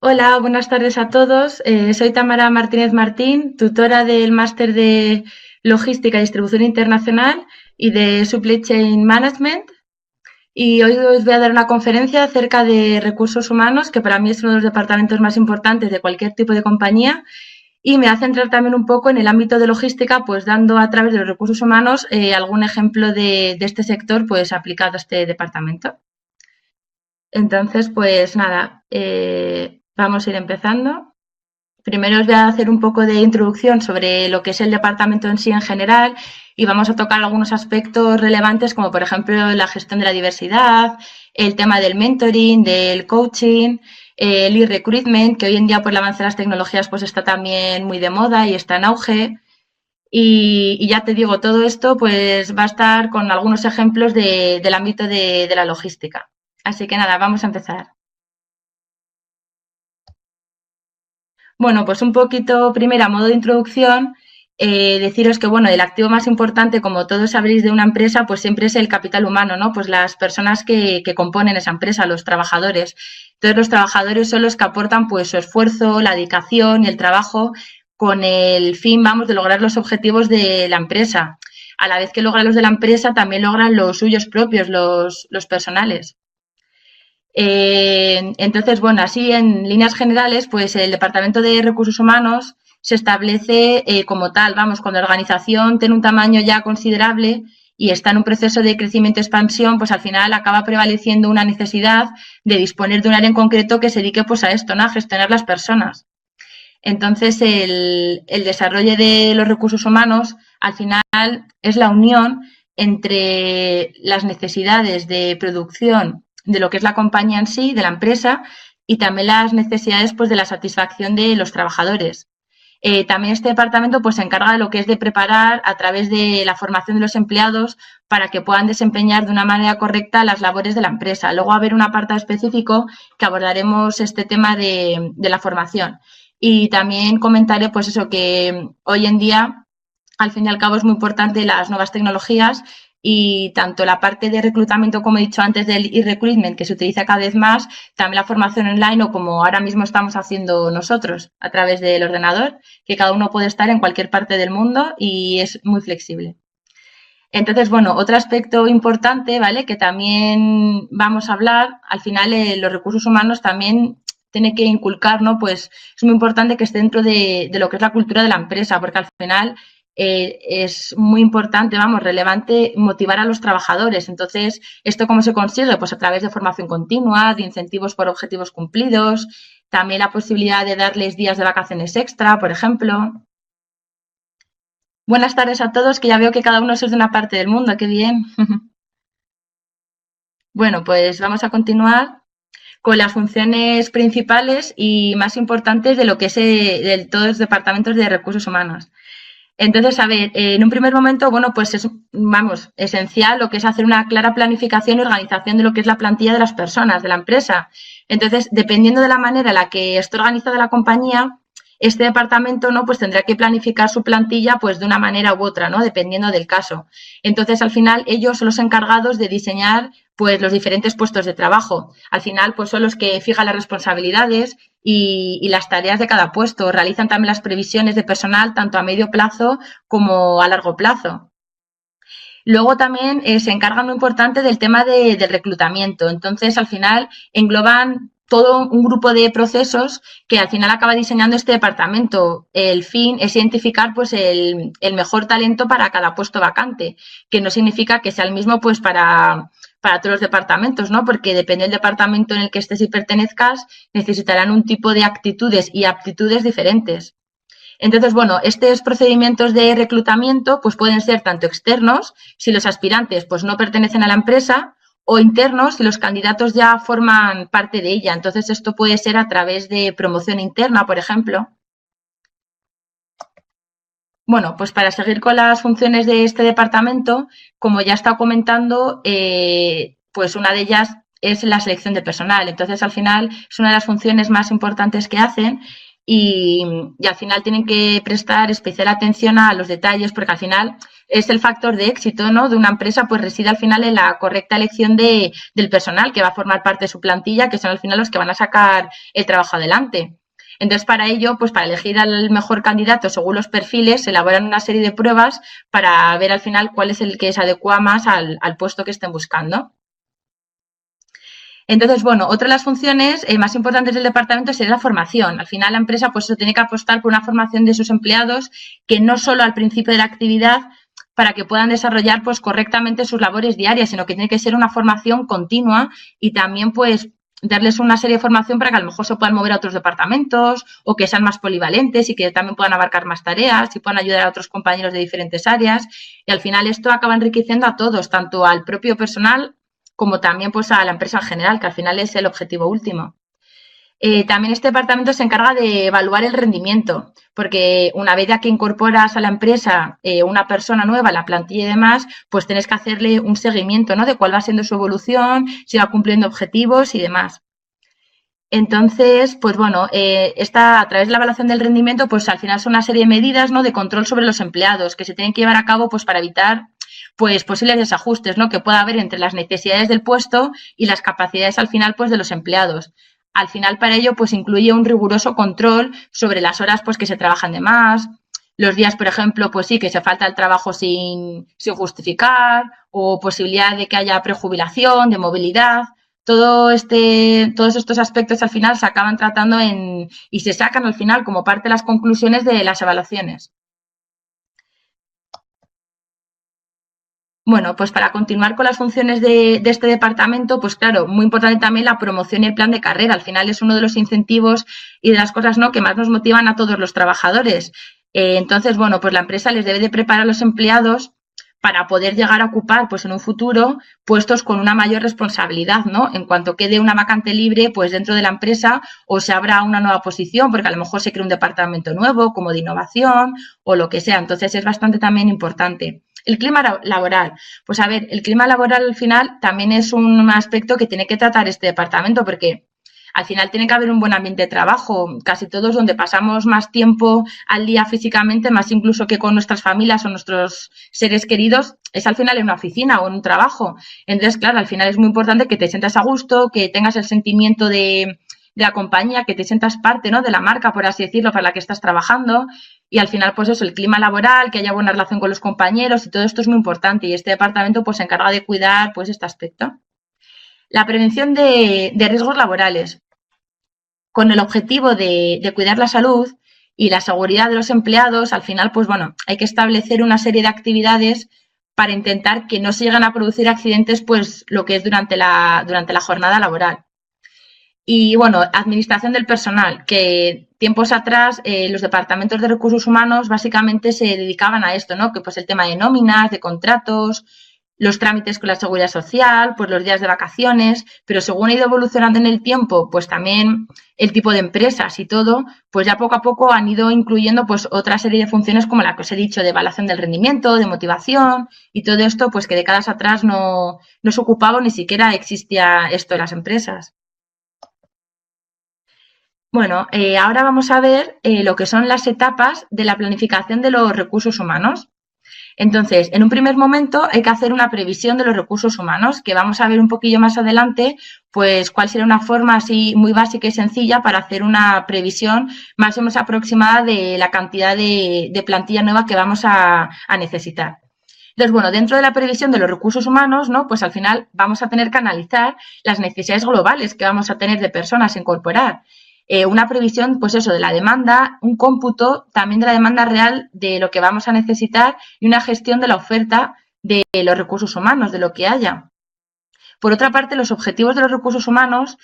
Hola, buenas tardes a todos. Soy Tamara Martínez Martín, tutora del máster de Logística y Distribución Internacional y de Supply Chain Management. Y hoy os voy a dar una conferencia acerca de recursos humanos, que para mí es uno de los departamentos más importantes de cualquier tipo de compañía. Y me hace entrar también un poco en el ámbito de logística, pues dando a través de los recursos humanos algún ejemplo de este sector pues aplicado a este departamento. Entonces, pues nada, vamos a ir empezando. Primero os voy a hacer un poco de introducción sobre lo que es el departamento en sí en general y vamos a tocar algunos aspectos relevantes como por ejemplo la gestión de la diversidad, el tema del mentoring, del coaching, el e-recruitment, que hoy en día por el avance de las tecnologías pues está también muy de moda y está en auge. Y ya te digo, todo esto pues va a estar con algunos ejemplos del ámbito de la logística. Así que nada, vamos a empezar. Bueno, pues un poquito primero a modo de introducción, deciros que bueno, el activo más importante, como todos sabréis, de una empresa, pues siempre es el capital humano, ¿no? Pues las personas que componen esa empresa, los trabajadores. Entonces, los trabajadores son los que aportan pues su esfuerzo, la dedicación y el trabajo con el fin, vamos, de lograr los objetivos de la empresa. A la vez que logran los de la empresa, también logran los suyos propios, los personales. Entonces, bueno, así en líneas generales, pues el Departamento de Recursos Humanos se establece como tal, vamos, cuando la organización tiene un tamaño ya considerable y está en un proceso de crecimiento y expansión, pues al final acaba prevaleciendo una necesidad de disponer de un área en concreto que se dedique pues a esto, ¿no? A gestionar las personas. Entonces, el desarrollo de los recursos humanos al final es la unión entre las necesidades de producción de lo que es la compañía en sí, de la empresa, y también las necesidades pues, de la satisfacción de los trabajadores. También este departamento pues, se encarga de lo que es de preparar a través de la formación de los empleados para que puedan desempeñar de una manera correcta las labores de la empresa. Luego va a haber un apartado específico que abordaremos este tema de la formación. Y también comentaré pues eso que hoy en día al fin y al cabo es muy importante las nuevas tecnologías y tanto la parte de reclutamiento, como he dicho antes, del e-recruitment, que se utiliza cada vez más, también la formación online o como ahora mismo estamos haciendo nosotros a través del ordenador, que cada uno puede estar en cualquier parte del mundo y es muy flexible. Entonces, bueno, otro aspecto importante, ¿vale? Que también vamos a hablar, al final los recursos humanos también tiene que inculcar, ¿no? Pues es muy importante que esté dentro de lo que es la cultura de la empresa, porque al final es muy importante, vamos, relevante motivar a los trabajadores. Entonces, ¿esto cómo se consigue? Pues a través de formación continua, de incentivos por objetivos cumplidos, también la posibilidad de darles días de vacaciones extra, por ejemplo. Buenas tardes a todos, que ya veo que cada uno es de una parte del mundo, qué bien. Bueno, pues vamos a continuar con las funciones principales y más importantes de lo que es de todos los departamentos de recursos humanos. Entonces, a ver, en un primer momento, bueno, pues es, vamos, esencial lo que es hacer una clara planificación y organización de lo que es la plantilla de las personas, de la empresa. Entonces, dependiendo de la manera en la que esté organizada la compañía, este departamento, ¿no? Pues tendrá que planificar su plantilla, pues de una manera u otra, ¿no? Dependiendo del caso. Entonces, al final, ellos son los encargados de diseñar, pues, los diferentes puestos de trabajo. Al final, pues, son los que fijan las responsabilidades y las tareas de cada puesto. Realizan también las previsiones de personal, tanto a medio plazo como a largo plazo. Luego también se encargan muy importante del tema del reclutamiento. Entonces, al final, engloban todo un grupo de procesos que al final acaba diseñando este departamento. El fin es identificar pues el mejor talento para cada puesto vacante, que no significa que sea el mismo pues para todos los departamentos, ¿no? Porque depende del departamento en el que estés y pertenezcas, necesitarán un tipo de actitudes y aptitudes diferentes. Entonces, bueno, estos procedimientos de reclutamiento pues pueden ser tanto externos, si los aspirantes pues no pertenecen a la empresa, o internos si los candidatos ya forman parte de ella. Entonces, esto puede ser a través de promoción interna, por ejemplo. Bueno, pues para seguir con las funciones de este departamento, como ya he estado comentando, pues una de ellas es la selección de personal. Entonces, al final, es una de las funciones más importantes que hacen y al final tienen que prestar especial atención a los detalles porque al final es el factor de éxito, ¿no?, de una empresa, pues reside al final en la correcta elección del personal que va a formar parte de su plantilla, que son al final los que van a sacar el trabajo adelante. Entonces, para ello, pues para elegir al mejor candidato según los perfiles, se elaboran una serie de pruebas para ver al final cuál es el que se adecua más al puesto que estén buscando. Entonces, bueno, otra de las funciones más importantes del departamento sería la formación. Al final, la empresa pues tiene que apostar por una formación de sus empleados que no solo al principio de la actividad para que puedan desarrollar pues correctamente sus labores diarias, sino que tiene que ser una formación continua y también pues darles una serie de formación para que a lo mejor se puedan mover a otros departamentos o que sean más polivalentes y que también puedan abarcar más tareas y puedan ayudar a otros compañeros de diferentes áreas. Y al final esto acaba enriqueciendo a todos, tanto al propio personal como también pues a la empresa en general, que al final es el objetivo último. También este departamento se encarga de evaluar el rendimiento, porque una vez ya que incorporas a la empresa una persona nueva, la plantilla y demás, pues tienes que hacerle un seguimiento, ¿no?, de cuál va siendo su evolución, si va cumpliendo objetivos y demás. Entonces, pues bueno, a través de la evaluación del rendimiento, pues al final son una serie de medidas, ¿no?, de control sobre los empleados que se tienen que llevar a cabo pues para evitar pues posibles desajustes, ¿no?, que pueda haber entre las necesidades del puesto y las capacidades al final pues de los empleados. Al final, para ello, pues incluye un riguroso control sobre las horas pues que se trabajan de más, los días, por ejemplo, pues sí, que se falta el trabajo sin justificar, o posibilidad de que haya prejubilación, de movilidad. Todos estos aspectos al final se acaban tratando y se sacan al final como parte de las conclusiones de las evaluaciones. Bueno, pues para continuar con las funciones de este departamento, pues claro, muy importante también la promoción y el plan de carrera. Al final es uno de los incentivos y de las cosas, ¿no?, que más nos motivan a todos los trabajadores. Entonces, bueno, pues la empresa les debe de preparar a los empleados para poder llegar a ocupar, pues en un futuro, puestos con una mayor responsabilidad, ¿no? En cuanto quede una vacante libre, pues dentro de la empresa o se abra una nueva posición, porque a lo mejor se crea un departamento nuevo, como de innovación o lo que sea. Entonces, es bastante también importante. El clima laboral. Pues a ver, el clima laboral al final también es un aspecto que tiene que tratar este departamento porque al final tiene que haber un buen ambiente de trabajo. Casi todos donde pasamos más tiempo al día físicamente, más incluso que con nuestras familias o nuestros seres queridos, es al final en una oficina o en un trabajo. Entonces, claro, al final es muy importante que te sientas a gusto, que tengas el sentimiento de la compañía, que te sientas parte, ¿no?, de la marca, por así decirlo, para la que estás trabajando. Y al final, pues eso, el clima laboral, que haya buena relación con los compañeros y todo esto es muy importante. Y este departamento pues se encarga de cuidar pues este aspecto. La prevención de riesgos laborales, con el objetivo de cuidar la salud y la seguridad de los empleados. Al final, pues bueno, hay que establecer una serie de actividades para intentar que no se lleguen a producir accidentes, pues lo que es durante la jornada laboral. Y bueno, administración del personal, que tiempos atrás los departamentos de recursos humanos básicamente se dedicaban a esto, ¿no? Que pues el tema de nóminas, de contratos, los trámites con la seguridad social, pues los días de vacaciones, pero según ha ido evolucionando en el tiempo, pues también el tipo de empresas y todo, pues ya poco a poco han ido incluyendo pues otra serie de funciones como la que os he dicho, de evaluación del rendimiento, de motivación y todo esto, pues que décadas atrás no se ocupaba, ni siquiera existía esto en las empresas. Bueno, ahora vamos a ver lo que son las etapas de la planificación de los recursos humanos. Entonces, en un primer momento hay que hacer una previsión de los recursos humanos, que vamos a ver un poquillo más adelante, pues cuál sería una forma así muy básica y sencilla para hacer una previsión más o menos aproximada de la cantidad de plantilla nueva que vamos a necesitar. Entonces, bueno, dentro de la previsión de los recursos humanos, ¿no?, pues al final vamos a tener que analizar las necesidades globales que vamos a tener de personas a incorporar. Una previsión, pues eso, de la demanda, un cómputo también de la demanda real de lo que vamos a necesitar y una gestión de la oferta de los recursos humanos, de lo que haya. Por otra parte, los objetivos de los recursos humanos,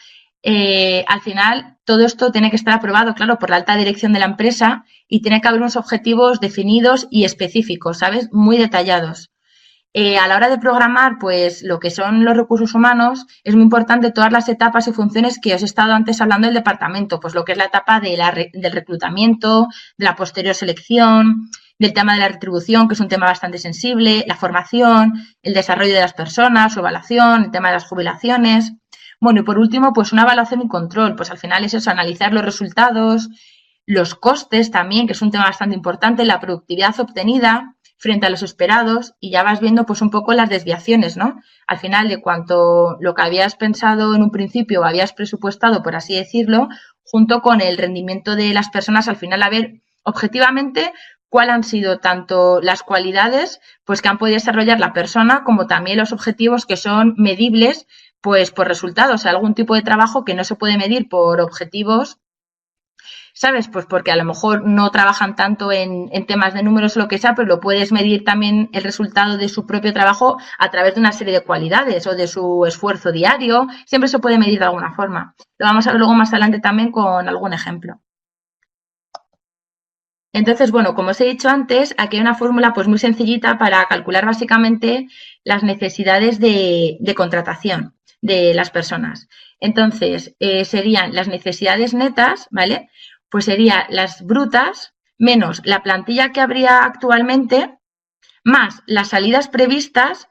al final, todo esto tiene que estar aprobado, claro, por la alta dirección de la empresa y tiene que haber unos objetivos definidos y específicos, ¿sabes?, muy detallados. A la hora de programar, pues lo que son los recursos humanos, es muy importante todas las etapas y funciones que os he estado antes hablando del departamento, pues lo que es la etapa del reclutamiento, de la posterior selección, del tema de la retribución, que es un tema bastante sensible, la formación, el desarrollo de las personas, su evaluación, el tema de las jubilaciones. Bueno, y por último, pues una evaluación y control, pues al final es eso, analizar los resultados, los costes también, que es un tema bastante importante, la productividad obtenida frente a los esperados, y ya vas viendo pues un poco las desviaciones, ¿no? Al final de cuanto lo que habías pensado en un principio o habías presupuestado, por así decirlo, junto con el rendimiento de las personas, al final a ver objetivamente cuáles han sido tanto las cualidades pues que han podido desarrollar la persona como también los objetivos que son medibles pues por resultados, o sea, algún tipo de trabajo que no se puede medir por objetivos, ¿sabes? Pues porque a lo mejor no trabajan tanto en temas de números o lo que sea, pero lo puedes medir también el resultado de su propio trabajo a través de una serie de cualidades o de su esfuerzo diario. Siempre se puede medir de alguna forma. Lo vamos a ver luego más adelante también con algún ejemplo. Entonces, bueno, como os he dicho antes, aquí hay una fórmula pues muy sencillita para calcular básicamente las necesidades de contratación de las personas. Entonces, serían las necesidades netas, ¿vale? Pues serían las brutas menos la plantilla que habría actualmente, más las salidas previstas,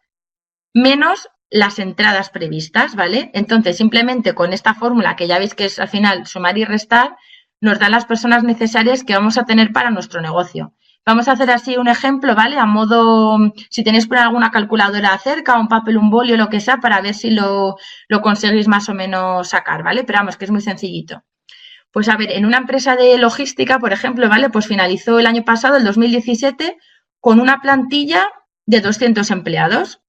menos las entradas previstas, ¿vale? Entonces, simplemente con esta fórmula, que ya veis que es al final sumar y restar, nos da las personas necesarias que vamos a tener para nuestro negocio. Vamos a hacer así un ejemplo, ¿vale? A modo, si tenéis por alguna calculadora cerca, un papel, un bolio, lo que sea, para ver si lo conseguís más o menos sacar, ¿vale? Pero vamos, que es muy sencillito. Pues a ver, en una empresa de logística, por ejemplo, ¿vale? Pues finalizó el año pasado, el 2017, con una plantilla de 200 empleados,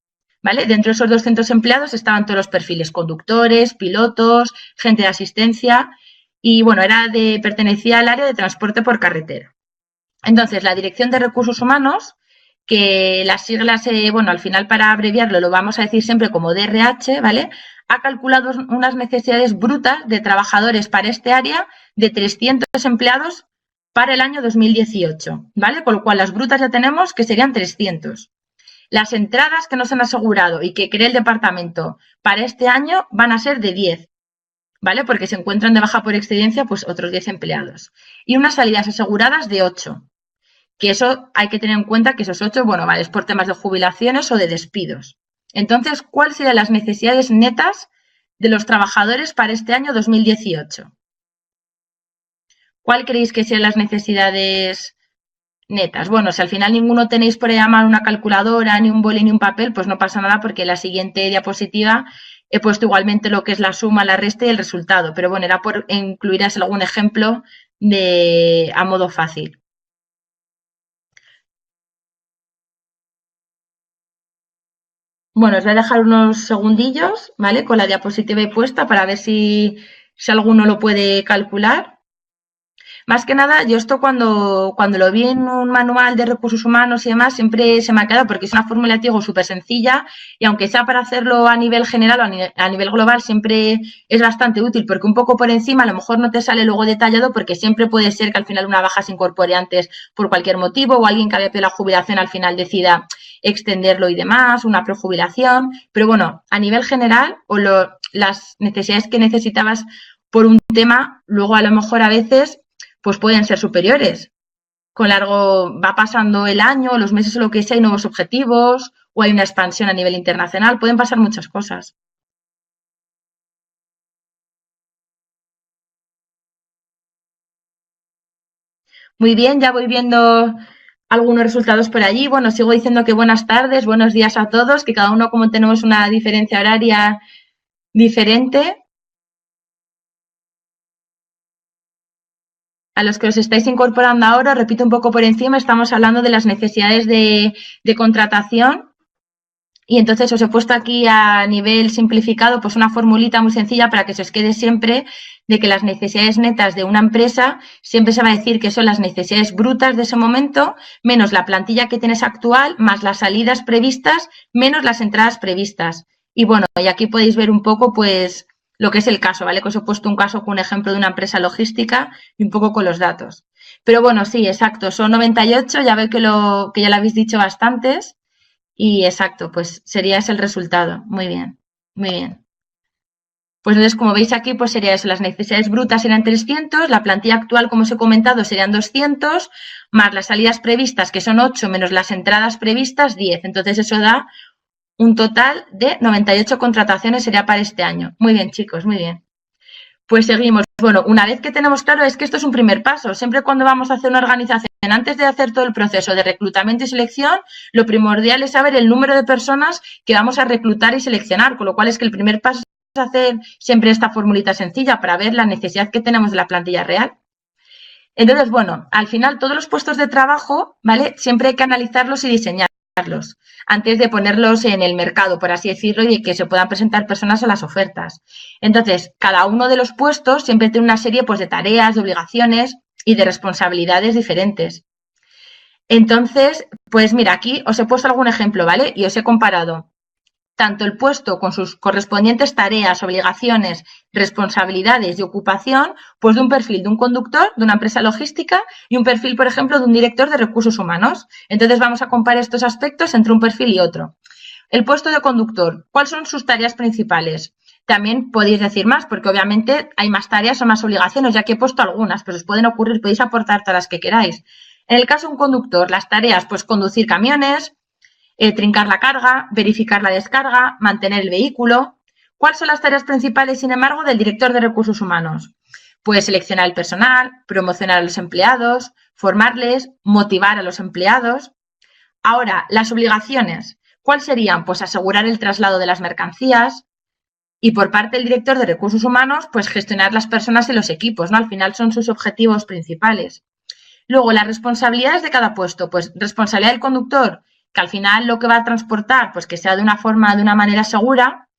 ¿vale? Dentro de esos 200 empleados estaban todos los perfiles, conductores, pilotos, gente de asistencia, y bueno, pertenecía al área de transporte por carretera. Entonces, la Dirección de Recursos Humanos, que las siglas, bueno, al final para abreviarlo lo vamos a decir siempre como DRH, ¿vale? Ha calculado unas necesidades brutas de trabajadores para este área de 300 empleados para el año 2018, ¿vale? Con lo cual las brutas ya tenemos que serían 300. Las entradas que nos han asegurado y que cree el departamento para este año van a ser de 10, ¿vale? Porque se encuentran de baja por excedencia pues otros 10 empleados. Y unas salidas aseguradas de 8, que eso hay que tener en cuenta que esos 8, bueno, vale, es por temas de jubilaciones o de despidos. Entonces, ¿cuáles serían las necesidades netas de los trabajadores para este año 2018? ¿Cuál creéis que sean las necesidades netas? Bueno, si al final ninguno tenéis por ahí a mano una calculadora, ni un boli, ni un papel, pues no pasa nada porque en la siguiente diapositiva he puesto igualmente lo que es la suma, la resta y el resultado. Pero bueno, era por incluir algún ejemplo a modo fácil. Bueno, os voy a dejar unos segundillos, ¿vale? Con la diapositiva ahí puesta para ver si alguno lo puede calcular. Más que nada, yo esto cuando lo vi en un manual de recursos humanos y demás, siempre se me ha quedado porque es una fórmula, digo, súper sencilla y aunque sea para hacerlo a nivel general o a nivel global, siempre es bastante útil porque un poco por encima a lo mejor no te sale luego detallado porque siempre puede ser que al final una baja se incorpore antes por cualquier motivo o alguien que haya pedido la jubilación al final decida extenderlo y demás, una prejubilación, pero bueno, a nivel general o las necesidades que necesitabas por un tema, luego a lo mejor a veces pues pueden ser superiores. Con largo va pasando el año, los meses o lo que sea, hay nuevos objetivos o hay una expansión a nivel internacional, pueden pasar muchas cosas. Muy bien, ya voy viendo algunos resultados por allí. Bueno, sigo diciendo que buenas tardes, buenos días a todos, que cada uno como tenemos una diferencia horaria diferente. A los que os estáis incorporando ahora, repito un poco por encima, estamos hablando de las necesidades de contratación. Y entonces os he puesto aquí a nivel simplificado pues una formulita muy sencilla para que se os quede siempre de que las necesidades netas de una empresa siempre se va a decir que son las necesidades brutas de ese momento menos la plantilla que tienes actual más las salidas previstas menos las entradas previstas. Y bueno, y aquí podéis ver un poco pues lo que es el caso, ¿vale? Que os he puesto un caso con un ejemplo de una empresa logística y un poco con los datos. Pero bueno, sí, exacto, son 98, ya veo que ya lo habéis dicho bastantes. Y exacto, pues sería ese el resultado. Muy bien, muy bien. Pues entonces, como veis aquí, pues sería eso, las necesidades brutas serían 300, la plantilla actual, como os he comentado, serían 200, más las salidas previstas, que son 8, menos las entradas previstas, 10. Entonces, eso da un total de 98 contrataciones, sería para este año. Muy bien, chicos, muy bien. Pues seguimos. bueno, una vez que tenemos claro, es que esto es un primer paso. Siempre cuando vamos a hacer una organización, antes de hacer todo el proceso de reclutamiento y selección, lo primordial es saber el número de personas que vamos a reclutar y seleccionar, con lo cual es que el primer paso es hacer siempre esta formulita sencilla para ver la necesidad que tenemos de la plantilla real. Entonces, bueno, al final todos los puestos de trabajo, ¿vale? Siempre hay que analizarlos y diseñarlos antes de ponerlos en el mercado, por así decirlo, y que se puedan presentar personas a las ofertas. Entonces, cada uno de los puestos siempre tiene una serie pues, de tareas, de obligaciones y de responsabilidades diferentes. Entonces, pues mira, aquí os he puesto algún ejemplo, ¿vale? Y os he comparado tanto el puesto con sus correspondientes tareas, obligaciones, responsabilidades y ocupación, pues de un perfil de un conductor de una empresa logística y un perfil, por ejemplo, de un director de recursos humanos. Entonces vamos a comparar estos aspectos entre un perfil y otro. El puesto de conductor, ¿cuáles son sus tareas principales? También podéis decir más, porque obviamente hay más tareas o más obligaciones, ya que he puesto algunas, pero os pueden ocurrir, podéis aportar todas las que queráis. En el caso de un conductor, las tareas, pues conducir camiones, trincar la carga, verificar la descarga, mantener el vehículo. ¿Cuáles son las tareas principales, sin embargo, del director de recursos humanos? Pues seleccionar el personal, promocionar a los empleados, formarles, motivar a los empleados. Ahora, las obligaciones. ¿Cuáles serían? Pues asegurar el traslado de las mercancías y por parte del director de recursos humanos, pues gestionar las personas y los equipos, ¿no? Al final son sus objetivos principales. Luego, las responsabilidades de cada puesto. Pues responsabilidad del conductor, que al final lo que va a transportar, pues que sea de una forma, de una manera segura,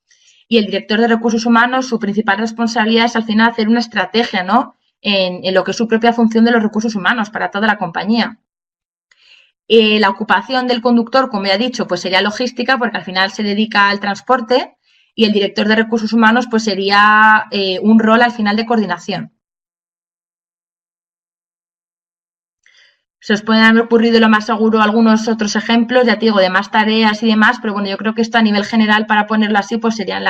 y el director de recursos humanos, su principal responsabilidad es al final hacer una estrategia, ¿no? En lo que es su propia función de los recursos humanos para toda la compañía. La ocupación del conductor, como ya he dicho, pues sería logística, porque al final se dedica al transporte, y el director de recursos humanos, pues sería un rol al final de coordinación. Se os pueden haber ocurrido lo más seguro algunos otros ejemplos, ya te digo, de más tareas y demás, pero bueno, yo creo que esto a nivel general, para ponerlo así, pues serían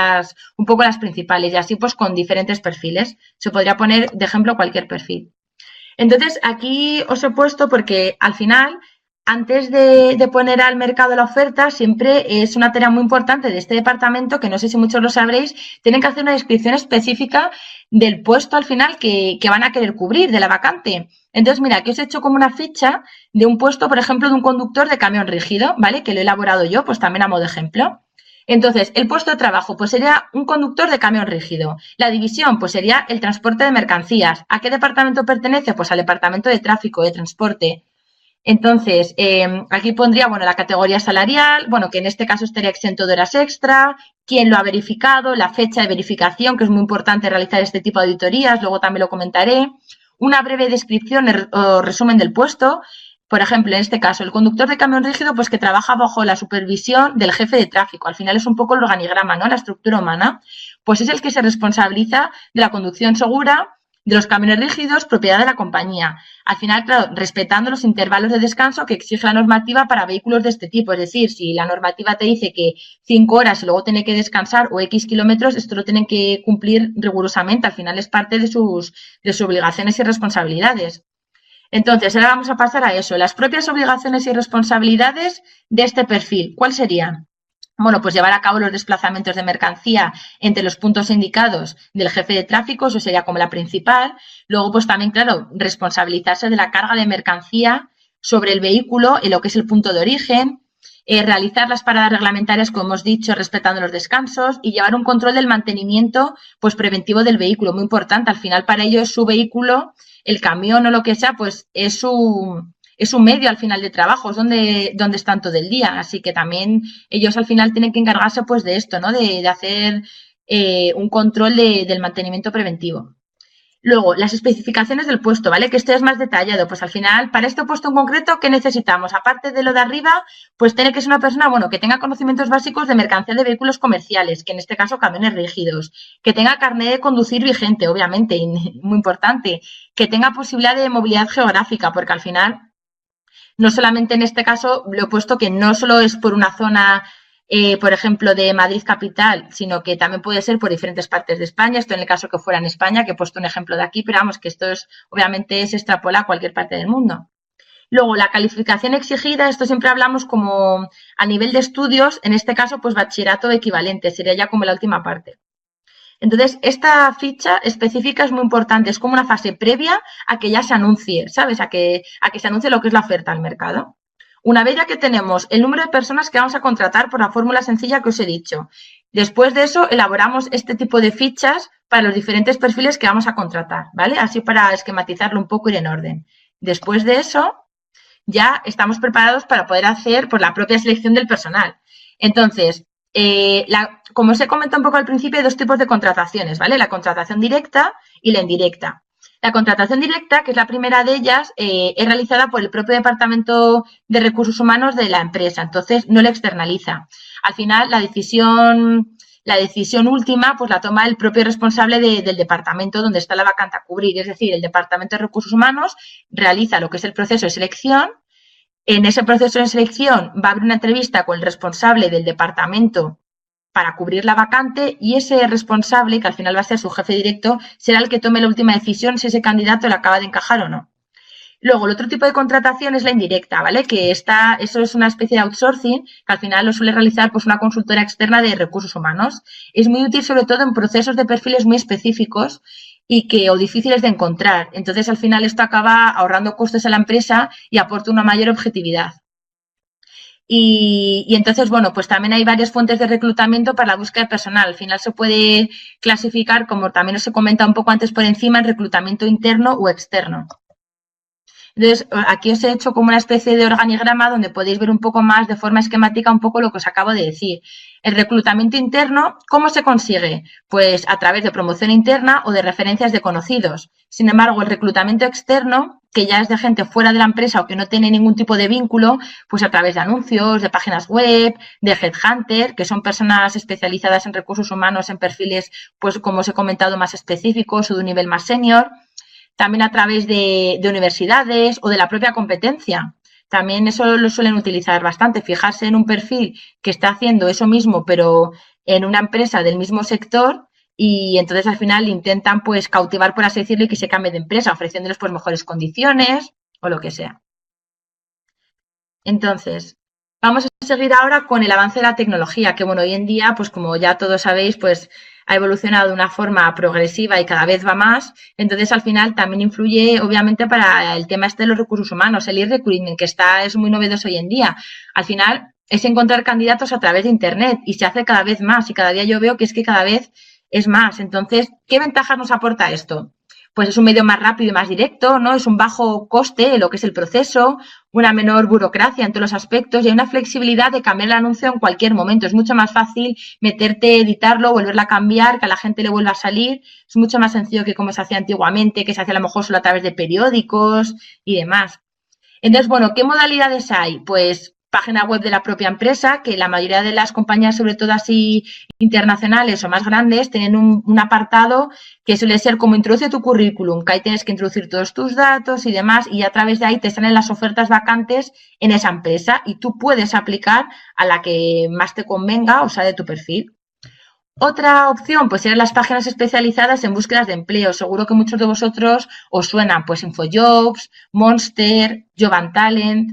un poco las principales y así pues con diferentes perfiles. Se podría poner de ejemplo cualquier perfil. Entonces, aquí os he puesto porque al final, antes de poner al mercado la oferta, siempre es una tarea muy importante de este departamento, que no sé si muchos lo sabréis, tienen que hacer una descripción específica del puesto al final que van a querer cubrir, de la vacante. Entonces, mira, aquí os he hecho como una ficha de un puesto, por ejemplo, de un conductor de camión rígido, ¿vale? Que lo he elaborado yo, pues también a modo de ejemplo. Entonces, el puesto de trabajo, pues sería un conductor de camión rígido. La división, pues sería el transporte de mercancías. ¿A qué departamento pertenece? Pues al departamento de tráfico, de transporte. Entonces, aquí pondría, bueno, la categoría salarial, bueno, que en este caso estaría exento de horas extra, quién lo ha verificado, la fecha de verificación, que es muy importante realizar este tipo de auditorías, luego también lo comentaré, una breve descripción o resumen del puesto. Por ejemplo, en este caso, el conductor de camión rígido, pues que trabaja bajo la supervisión del jefe de tráfico. Al final es un poco el organigrama, ¿no? La estructura humana. Pues es el que se responsabiliza de la conducción segura de los camiones rígidos, propiedad de la compañía. Al final, claro, respetando los intervalos de descanso que exige la normativa para vehículos de este tipo. Es decir, si la normativa te dice que 5 horas y luego tiene que descansar o X kilómetros, esto lo tienen que cumplir rigurosamente. Al final es parte de sus obligaciones y responsabilidades. Entonces, ahora vamos a pasar a eso. Las propias obligaciones y responsabilidades de este perfil, ¿cuáles serían? Bueno, pues llevar a cabo los desplazamientos de mercancía entre los puntos indicados del jefe de tráfico, eso sería como la principal. Luego, pues también, claro, responsabilizarse de la carga de mercancía sobre el vehículo en lo que es el punto de origen, realizar las paradas reglamentarias, como hemos dicho, respetando los descansos y llevar un control del mantenimiento pues preventivo del vehículo, muy importante. Al final, para ello es su vehículo, el camión o lo que sea, pues es un medio al final de trabajo, es donde están todo el día. Así que también ellos al final tienen que encargarse pues de esto, ¿no? De hacer un control del mantenimiento preventivo. Luego, las especificaciones del puesto, ¿vale? Que esto es más detallado. Pues al final, para este puesto en concreto, ¿qué necesitamos? Aparte de lo de arriba, pues tiene que ser una persona, bueno, que tenga conocimientos básicos de mercancía de vehículos comerciales, que en este caso camiones rígidos, que tenga carnet de conducir vigente, obviamente, y muy importante, que tenga posibilidad de movilidad geográfica, porque al final, no solamente en este caso, lo he puesto que no solo es por una zona por ejemplo, de Madrid capital, sino que también puede ser por diferentes partes de España. Esto en el caso que fuera en España, que he puesto un ejemplo de aquí, pero vamos, que esto es, obviamente, se extrapola a cualquier parte del mundo. Luego, la calificación exigida, esto siempre hablamos como a nivel de estudios, en este caso, pues bachillerato equivalente, sería ya como la última parte. Entonces, esta ficha específica es muy importante, es como una fase previa a que ya se anuncie, ¿sabes? A que se anuncie lo que es la oferta al mercado. Una vez ya que tenemos el número de personas que vamos a contratar por la fórmula sencilla que os he dicho, después de eso elaboramos este tipo de fichas para los diferentes perfiles que vamos a contratar, ¿vale? Así para esquematizarlo un poco y ir en orden. Después de eso, ya estamos preparados para poder hacer pues, la propia selección del personal. Entonces, como os he comentado un poco al principio, hay dos tipos de contrataciones, ¿vale? La contratación directa y la indirecta. La contratación directa, que es la primera de ellas, es realizada por el propio Departamento de Recursos Humanos de la empresa, entonces no la externaliza. Al final, la decisión última pues la toma el propio responsable del departamento donde está la vacante a cubrir, es decir, el Departamento de Recursos Humanos realiza lo que es el proceso de selección. En ese proceso de selección va a haber una entrevista con el responsable del departamento para cubrir la vacante y ese responsable, que al final va a ser su jefe directo, será el que tome la última decisión si ese candidato le acaba de encajar o no. Luego, el otro tipo de contratación es la indirecta, ¿vale? Que eso es una especie de outsourcing que al final lo suele realizar pues, una consultora externa de recursos humanos. Es muy útil sobre todo en procesos de perfiles muy específicos o difíciles de encontrar. Entonces, al final esto acaba ahorrando costes a la empresa y aporta una mayor objetividad. Y entonces, bueno, pues también hay varias fuentes de reclutamiento para la búsqueda de personal. Al final se puede clasificar, como también os he comentado un poco antes por encima, en reclutamiento interno o externo. Entonces, aquí os he hecho como una especie de organigrama donde podéis ver un poco más de forma esquemática un poco lo que os acabo de decir. El reclutamiento interno, ¿cómo se consigue? Pues a través de promoción interna o de referencias de conocidos. Sin embargo, el reclutamiento externo, que ya es de gente fuera de la empresa o que no tiene ningún tipo de vínculo, pues a través de anuncios, de páginas web, de headhunter, que son personas especializadas en recursos humanos en perfiles, pues como os he comentado, más específicos o de un nivel más senior. También a través de universidades o de la propia competencia. También eso lo suelen utilizar bastante, fijarse en un perfil que está haciendo eso mismo, pero en una empresa del mismo sector y entonces al final intentan pues cautivar, por así decirlo, y que se cambie de empresa, ofreciéndoles pues mejores condiciones o lo que sea. Entonces, vamos a seguir ahora con el avance de la tecnología, que bueno, hoy en día, pues como ya todos sabéis, pues ha evolucionado de una forma progresiva y cada vez va más. Entonces, al final también influye, obviamente, para el tema este de los recursos humanos, el e-recruitment, que es muy novedoso hoy en día. Al final es encontrar candidatos a través de Internet y se hace cada vez más y cada día yo veo que es que cada vez es más. Entonces, ¿qué ventajas nos aporta esto? Pues es un medio más rápido y más directo, ¿no? Es un bajo coste en lo que es el proceso, una menor burocracia en todos los aspectos y hay una flexibilidad de cambiar el anuncio en cualquier momento. Es mucho más fácil meterte, editarlo, volverla a cambiar, que a la gente le vuelva a salir. Es mucho más sencillo que como se hacía antiguamente, que se hacía a lo mejor solo a través de periódicos y demás. Entonces, bueno, ¿qué modalidades hay? Pues página web de la propia empresa, que la mayoría de las compañías, sobre todo así internacionales o más grandes, tienen un apartado que suele ser como introduce tu currículum, que ahí tienes que introducir todos tus datos y demás, y a través de ahí te salen las ofertas vacantes en esa empresa y tú puedes aplicar a la que más te convenga, o sea, de tu perfil. Otra opción, pues eran las páginas especializadas en búsquedas de empleo. Seguro que muchos de vosotros os suenan, pues InfoJobs, Monster, Job and Talent.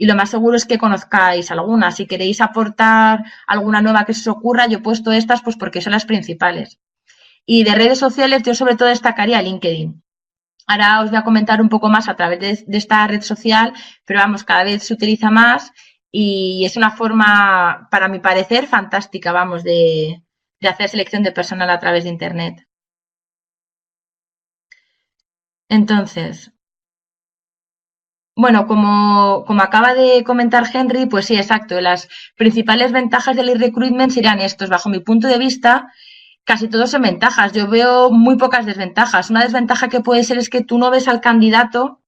Y lo más seguro es que conozcáis algunas. Si queréis aportar alguna nueva que se os ocurra, yo he puesto estas pues porque son las principales. Y de redes sociales yo sobre todo destacaría LinkedIn. Ahora os voy a comentar un poco más a través de esta red social, pero vamos, cada vez se utiliza más y es una forma, para mi parecer, fantástica, vamos, de hacer selección de personal a través de Internet. Entonces, bueno, como acaba de comentar Henry, pues sí, exacto. Las principales ventajas del e-recruitment serían estos. Bajo mi punto de vista, casi todos son ventajas. Yo veo muy pocas desventajas. Una desventaja que puede ser es que tú no ves al candidato.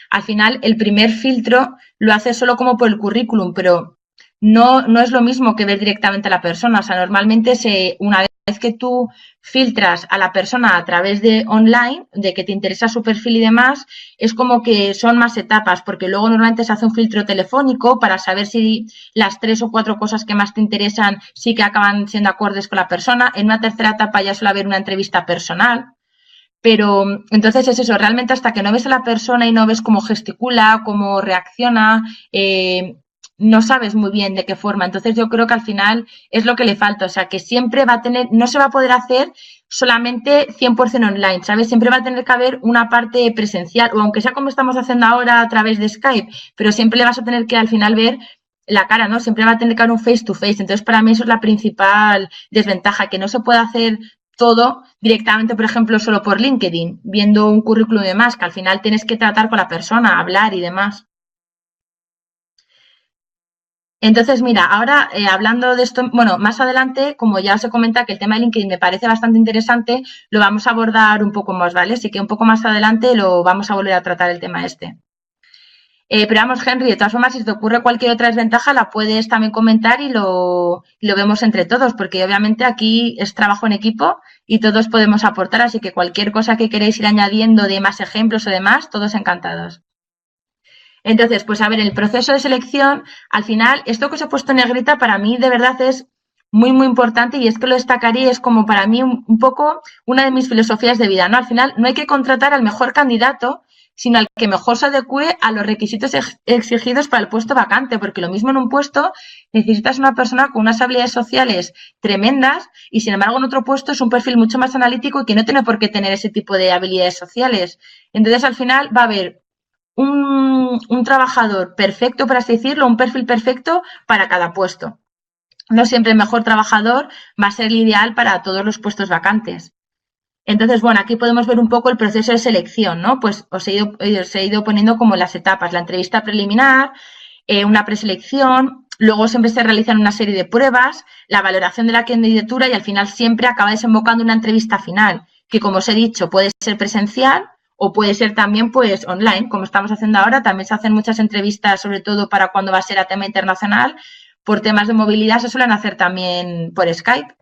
Al final, el primer filtro lo haces solo como por el currículum, pero no es lo mismo que ver directamente a la persona. O sea, normalmente una vez que tú filtras a la persona a través de online, de que te interesa su perfil y demás, es como que son más etapas, porque luego normalmente se hace un filtro telefónico para saber si las 3 o 4 cosas que más te interesan sí que acaban siendo acordes con la persona. En una tercera etapa ya suele haber una entrevista personal. Pero entonces es eso, realmente hasta que no ves a la persona y no ves cómo gesticula, cómo reacciona, no sabes muy bien de qué forma. Entonces yo creo que al final es lo que le falta, o sea, que siempre va a tener, no se va a poder hacer solamente 100% online, ¿sabes? Siempre va a tener que haber una parte presencial, o aunque sea como estamos haciendo ahora a través de Skype, pero siempre le vas a tener que al final ver la cara, ¿no? Siempre va a tener que haber un face to face. Entonces, para mí eso es la principal desventaja, que no se puede hacer todo directamente, por ejemplo, solo por LinkedIn, viendo un currículum y demás, que al final tienes que tratar con la persona, hablar y demás. Entonces, mira, ahora hablando de esto, bueno, más adelante, como ya os he comentado que el tema de LinkedIn me parece bastante interesante, lo vamos a abordar un poco más, ¿vale? Así que un poco más adelante lo vamos a volver a tratar el tema este. Pero vamos, Henry, de todas formas, si te ocurre cualquier otra desventaja, la puedes también comentar y lo vemos entre todos, porque obviamente aquí es trabajo en equipo y todos podemos aportar, así que cualquier cosa que queréis ir añadiendo de más ejemplos o demás, todos encantados. Entonces, pues a ver, el proceso de selección, al final, esto que os he puesto en negrita para mí de verdad es muy, muy importante y es que lo destacaría, es como para mí un poco una de mis filosofías de vida, ¿no? Al final, no hay que contratar al mejor candidato, sino al que mejor se adecue a los requisitos exigidos para el puesto vacante, porque lo mismo en un puesto necesitas una persona con unas habilidades sociales tremendas y sin embargo en otro puesto es un perfil mucho más analítico y que no tiene por qué tener ese tipo de habilidades sociales. Entonces al final va a haber un trabajador perfecto, por así decirlo, un perfil perfecto para cada puesto. No siempre el mejor trabajador va a ser el ideal para todos los puestos vacantes. Entonces, bueno, aquí podemos ver un poco el proceso de selección, ¿no? Pues os he ido poniendo como las etapas, la entrevista preliminar, una preselección, luego siempre se realizan una serie de pruebas, la valoración de la candidatura y al final siempre acaba desembocando en una entrevista final, que como os he dicho puede ser presencial o puede ser también pues online, como estamos haciendo ahora. También se hacen muchas entrevistas, sobre todo para cuando va a ser a tema internacional, por temas de movilidad se suelen hacer también por Skype.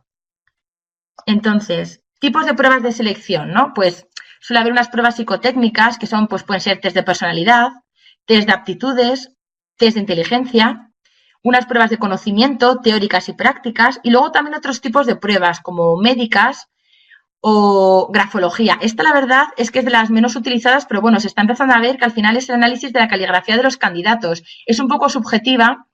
Entonces, tipos de pruebas de selección, ¿no? Pues suele haber unas pruebas psicotécnicas que son, pues pueden ser test de personalidad, test de aptitudes, test de inteligencia, unas pruebas de conocimiento teóricas y prácticas, y luego también otros tipos de pruebas como médicas o grafología. Esta, la verdad, es que es de las menos utilizadas, pero bueno, se está empezando a ver que al final es el análisis de la caligrafía de los candidatos. Es un poco subjetiva,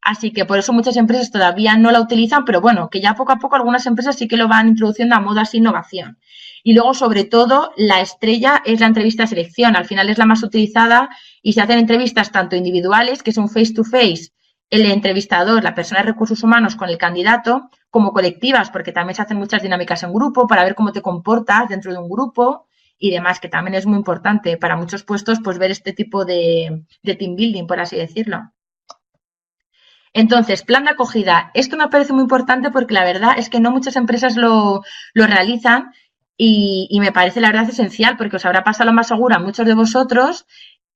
así que por eso muchas empresas todavía no la utilizan, pero bueno, que ya poco a poco algunas empresas sí que lo van introduciendo a modo así innovación. Y luego, sobre todo, la estrella es la entrevista de selección. Al final es la más utilizada y se hacen entrevistas tanto individuales, que son face to face, el entrevistador, la persona de recursos humanos con el candidato, como colectivas, porque también se hacen muchas dinámicas en grupo para ver cómo te comportas dentro de un grupo y demás, que también es muy importante para muchos puestos, pues ver este tipo de team building, por así decirlo. Entonces, plan de acogida. Esto me parece muy importante porque la verdad es que no muchas empresas lo realizan y me parece la verdad esencial porque os habrá pasado lo más seguro a muchos de vosotros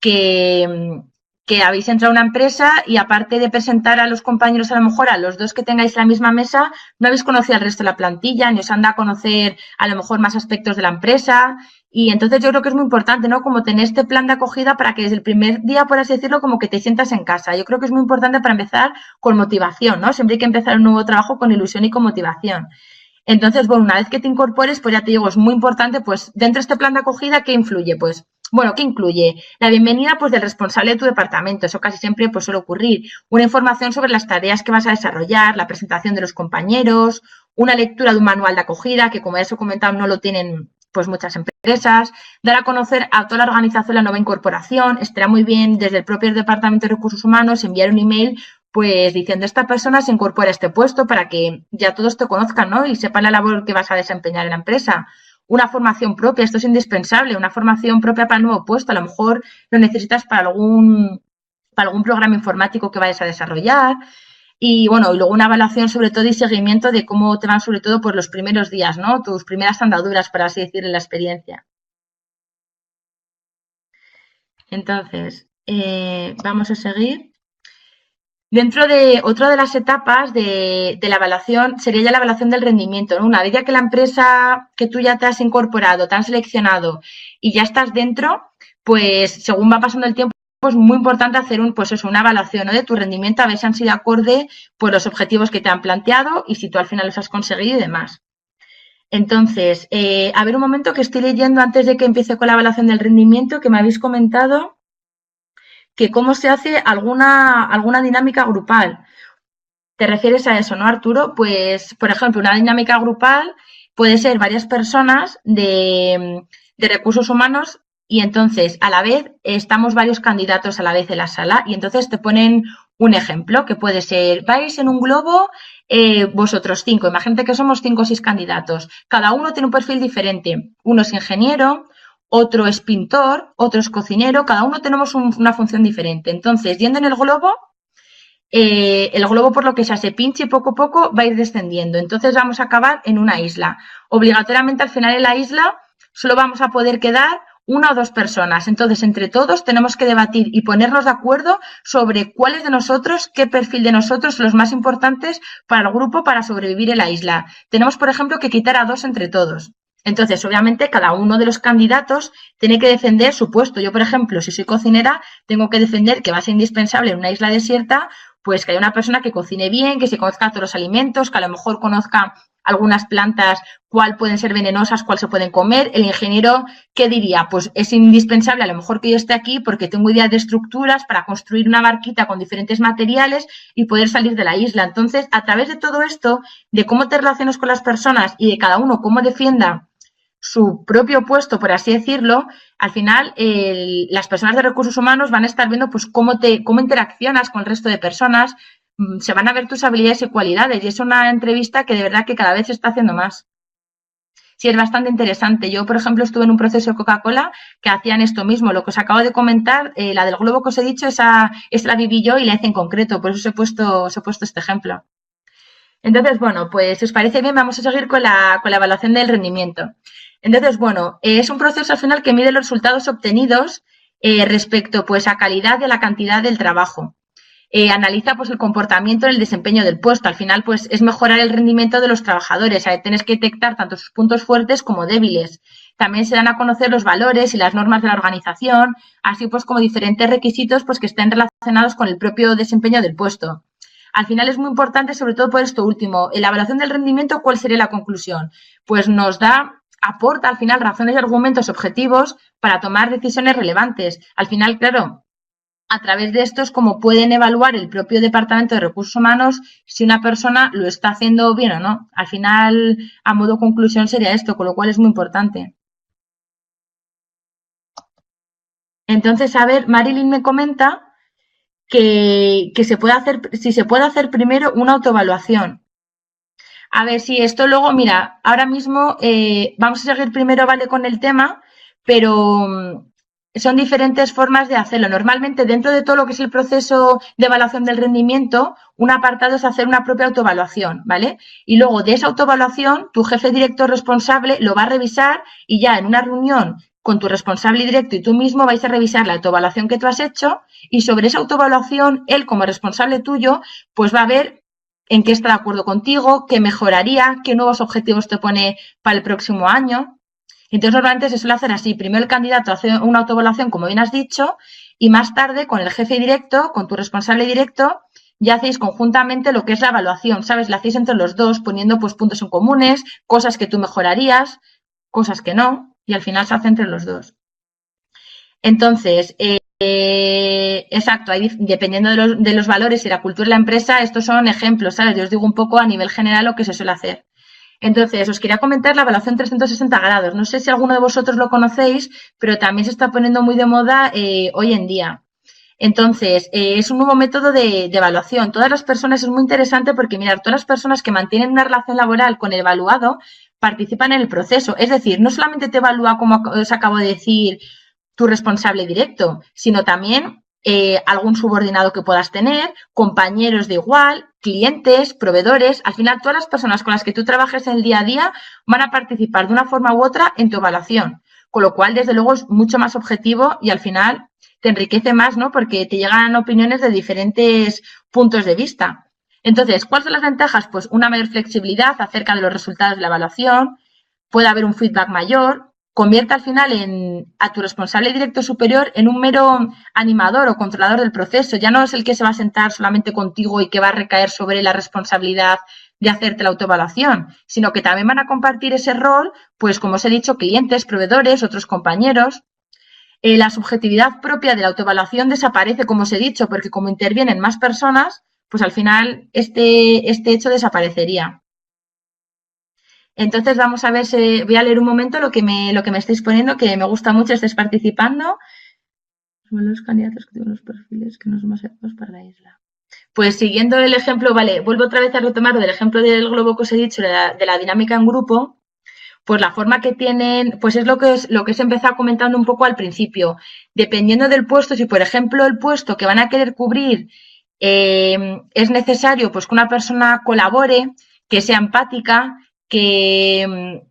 que, que habéis entrado a una empresa y aparte de presentar a los compañeros, a lo mejor a los dos que tengáis en la misma mesa, no habéis conocido al resto de la plantilla, ni os han dado a conocer a lo mejor más aspectos de la empresa. Y entonces yo creo que es muy importante, ¿no? Como tener este plan de acogida para que desde el primer día, por así decirlo, como que te sientas en casa. Yo creo que es muy importante para empezar con motivación, ¿no? Siempre hay que empezar un nuevo trabajo con ilusión y con motivación. Entonces, bueno, una vez que te incorpores, pues ya te digo, es muy importante, pues dentro de este plan de acogida, ¿qué influye? Pues, bueno, ¿qué incluye? La bienvenida, pues, del responsable de tu departamento. Eso casi siempre, pues, suele ocurrir. Una información sobre las tareas que vas a desarrollar, la presentación de los compañeros, una lectura de un manual de acogida, que como ya os he comentado, no lo tienen pues muchas empresas, dar a conocer a toda la organización la nueva incorporación. Estará muy bien desde el propio Departamento de Recursos Humanos enviar un email pues diciendo esta persona se incorpora a este puesto para que ya todos te conozcan, ¿no? Y sepan la labor que vas a desempeñar en la empresa. Una formación propia, esto es indispensable, una formación propia para el nuevo puesto. A lo mejor lo necesitas para algún programa informático que vayas a desarrollar. Y bueno, y luego una evaluación sobre todo y seguimiento de cómo te van sobre todo por los primeros días, ¿no? Tus primeras andaduras, por así decir, en la experiencia. Entonces, vamos a seguir. Dentro de otra de las etapas de la evaluación sería ya la evaluación del rendimiento, ¿no? Una vez ya que la empresa que tú ya te has incorporado, te han seleccionado y ya estás dentro, pues según va pasando el tiempo, pues muy importante hacer una evaluación, ¿no? De tu rendimiento, a ver si han sido acorde pues los objetivos que te han planteado y si tú al final los has conseguido y demás. Entonces, a ver un momento que estoy leyendo antes de que empiece con la evaluación del rendimiento, que me habéis comentado que cómo se hace alguna dinámica grupal. ¿Te refieres a eso, no, Arturo? Pues, por ejemplo, una dinámica grupal puede ser varias personas de recursos humanos y entonces a la vez estamos varios candidatos a la vez en la sala y entonces te ponen un ejemplo que puede ser, vais en un globo vosotros 5, imagínate que somos 5 o 6 candidatos, cada uno tiene un perfil diferente, uno es ingeniero, otro es pintor, otro es cocinero, cada uno tenemos una función diferente. Entonces, yendo en el globo por lo que sea se pinche y poco a poco va a ir descendiendo. Entonces vamos a acabar en una isla. Obligatoriamente al final en la isla solo vamos a poder quedar una o dos personas. Entonces, entre todos tenemos que debatir y ponernos de acuerdo sobre cuáles de nosotros, qué perfil de nosotros son los más importantes para el grupo para sobrevivir en la isla. Tenemos, por ejemplo, que quitar a 2 entre todos. Entonces, obviamente, cada uno de los candidatos tiene que defender su puesto. Yo, por ejemplo, si soy cocinera, tengo que defender que va a ser indispensable en una isla desierta, pues que haya una persona que cocine bien, que se conozca todos los alimentos, que a lo mejor conozca algunas plantas, cuál pueden ser venenosas, cuál se pueden comer. El ingeniero, ¿qué diría? Pues es indispensable a lo mejor que yo esté aquí porque tengo ideas de estructuras para construir una barquita con diferentes materiales y poder salir de la isla. Entonces, a través de todo esto, de cómo te relacionas con las personas y de cada uno cómo defienda su propio puesto, por así decirlo, al final las personas de recursos humanos van a estar viendo pues cómo interaccionas con el resto de personas, se van a ver tus habilidades y cualidades y es una entrevista que de verdad que cada vez se está haciendo más. Sí, es bastante interesante. Yo, por ejemplo, estuve en un proceso de Coca-Cola que hacían esto mismo. Lo que os acabo de comentar, la del globo que os he dicho, esa la viví yo y la hice en concreto. Por eso os he puesto este ejemplo. Entonces, bueno, pues si os parece bien, vamos a seguir con la evaluación del rendimiento. Entonces, bueno, es un proceso al final que mide los resultados obtenidos respecto pues a calidad y a la cantidad del trabajo. Analiza pues el comportamiento en el desempeño del puesto. Al final, pues es mejorar el rendimiento de los trabajadores. Tienes que detectar tanto sus puntos fuertes como débiles. También se dan a conocer los valores y las normas de la organización, así pues como diferentes requisitos pues que estén relacionados con el propio desempeño del puesto. Al final es muy importante, sobre todo por esto último, en la evaluación del rendimiento, ¿cuál sería la conclusión? Pues nos aporta al final razones y argumentos objetivos para tomar decisiones relevantes. Al final, claro, a través de esto es como pueden evaluar el propio Departamento de Recursos Humanos si una persona lo está haciendo bien o no. Al final, a modo conclusión sería esto, con lo cual es muy importante. Entonces, a ver, Marilyn me comenta que si se puede hacer primero una autoevaluación. A ver si esto luego, mira, ahora mismo vamos a seguir primero, vale, con el tema, pero son diferentes formas de hacerlo. Normalmente, dentro de todo lo que es el proceso de evaluación del rendimiento, un apartado es hacer una propia autoevaluación, ¿vale? Y luego de esa autoevaluación, tu jefe director responsable lo va a revisar y ya en una reunión con tu responsable directo y tú mismo vais a revisar la autoevaluación que tú has hecho y sobre esa autoevaluación, él como responsable tuyo, pues va a ver en qué está de acuerdo contigo, qué mejoraría, qué nuevos objetivos te pone para el próximo año. Entonces, normalmente se suele hacer así. Primero el candidato hace una autoevaluación, como bien has dicho, y más tarde con el jefe directo, con tu responsable directo, ya hacéis conjuntamente lo que es la evaluación, ¿sabes? La hacéis entre los dos, poniendo pues puntos en comunes, cosas que tú mejorarías, cosas que no, y al final se hace entre los dos. Entonces, exacto, ahí, dependiendo de los valores y la cultura de la empresa, estos son ejemplos, ¿sabes? Yo os digo un poco a nivel general lo que se suele hacer. Entonces, os quería comentar la evaluación 360 grados. No sé si alguno de vosotros lo conocéis, pero también se está poniendo muy de moda hoy en día. Entonces, es un nuevo método de evaluación. Todas las personas es muy interesante porque, mirad, todas las personas que mantienen una relación laboral con el evaluado participan en el proceso. Es decir, no solamente te evalúa, como os acabo de decir, tu responsable directo, sino también algún subordinado que puedas tener, compañeros de igual, clientes, proveedores. Al final, todas las personas con las que tú trabajes en el día a día van a participar de una forma u otra en tu evaluación. Con lo cual, desde luego, es mucho más objetivo y al final te enriquece más, ¿no? Porque te llegan opiniones de diferentes puntos de vista. Entonces, ¿cuáles son las ventajas? Pues una mayor flexibilidad acerca de los resultados de la evaluación, puede haber un feedback mayor, convierte al final a tu responsable directo superior en un mero animador o controlador del proceso. Ya no es el que se va a sentar solamente contigo y que va a recaer sobre la responsabilidad de hacerte la autoevaluación, sino que también van a compartir ese rol, pues como os he dicho, clientes, proveedores, otros compañeros. La subjetividad propia de la autoevaluación desaparece, como os he dicho, porque como intervienen más personas, pues al final este hecho desaparecería. Entonces vamos a ver si voy a leer un momento lo que me estáis poniendo, que me gusta mucho, estéis participando. Los candidatos que tienen los perfiles que no son más adecuados para la isla. Pues siguiendo el ejemplo, vale, vuelvo otra vez a retomar del ejemplo del globo que os he dicho, de la dinámica en grupo, pues la forma que tienen, pues es lo que os he empezado comentando un poco al principio. Dependiendo del puesto, si por ejemplo el puesto que van a querer cubrir es necesario pues que una persona colabore, que sea empática, que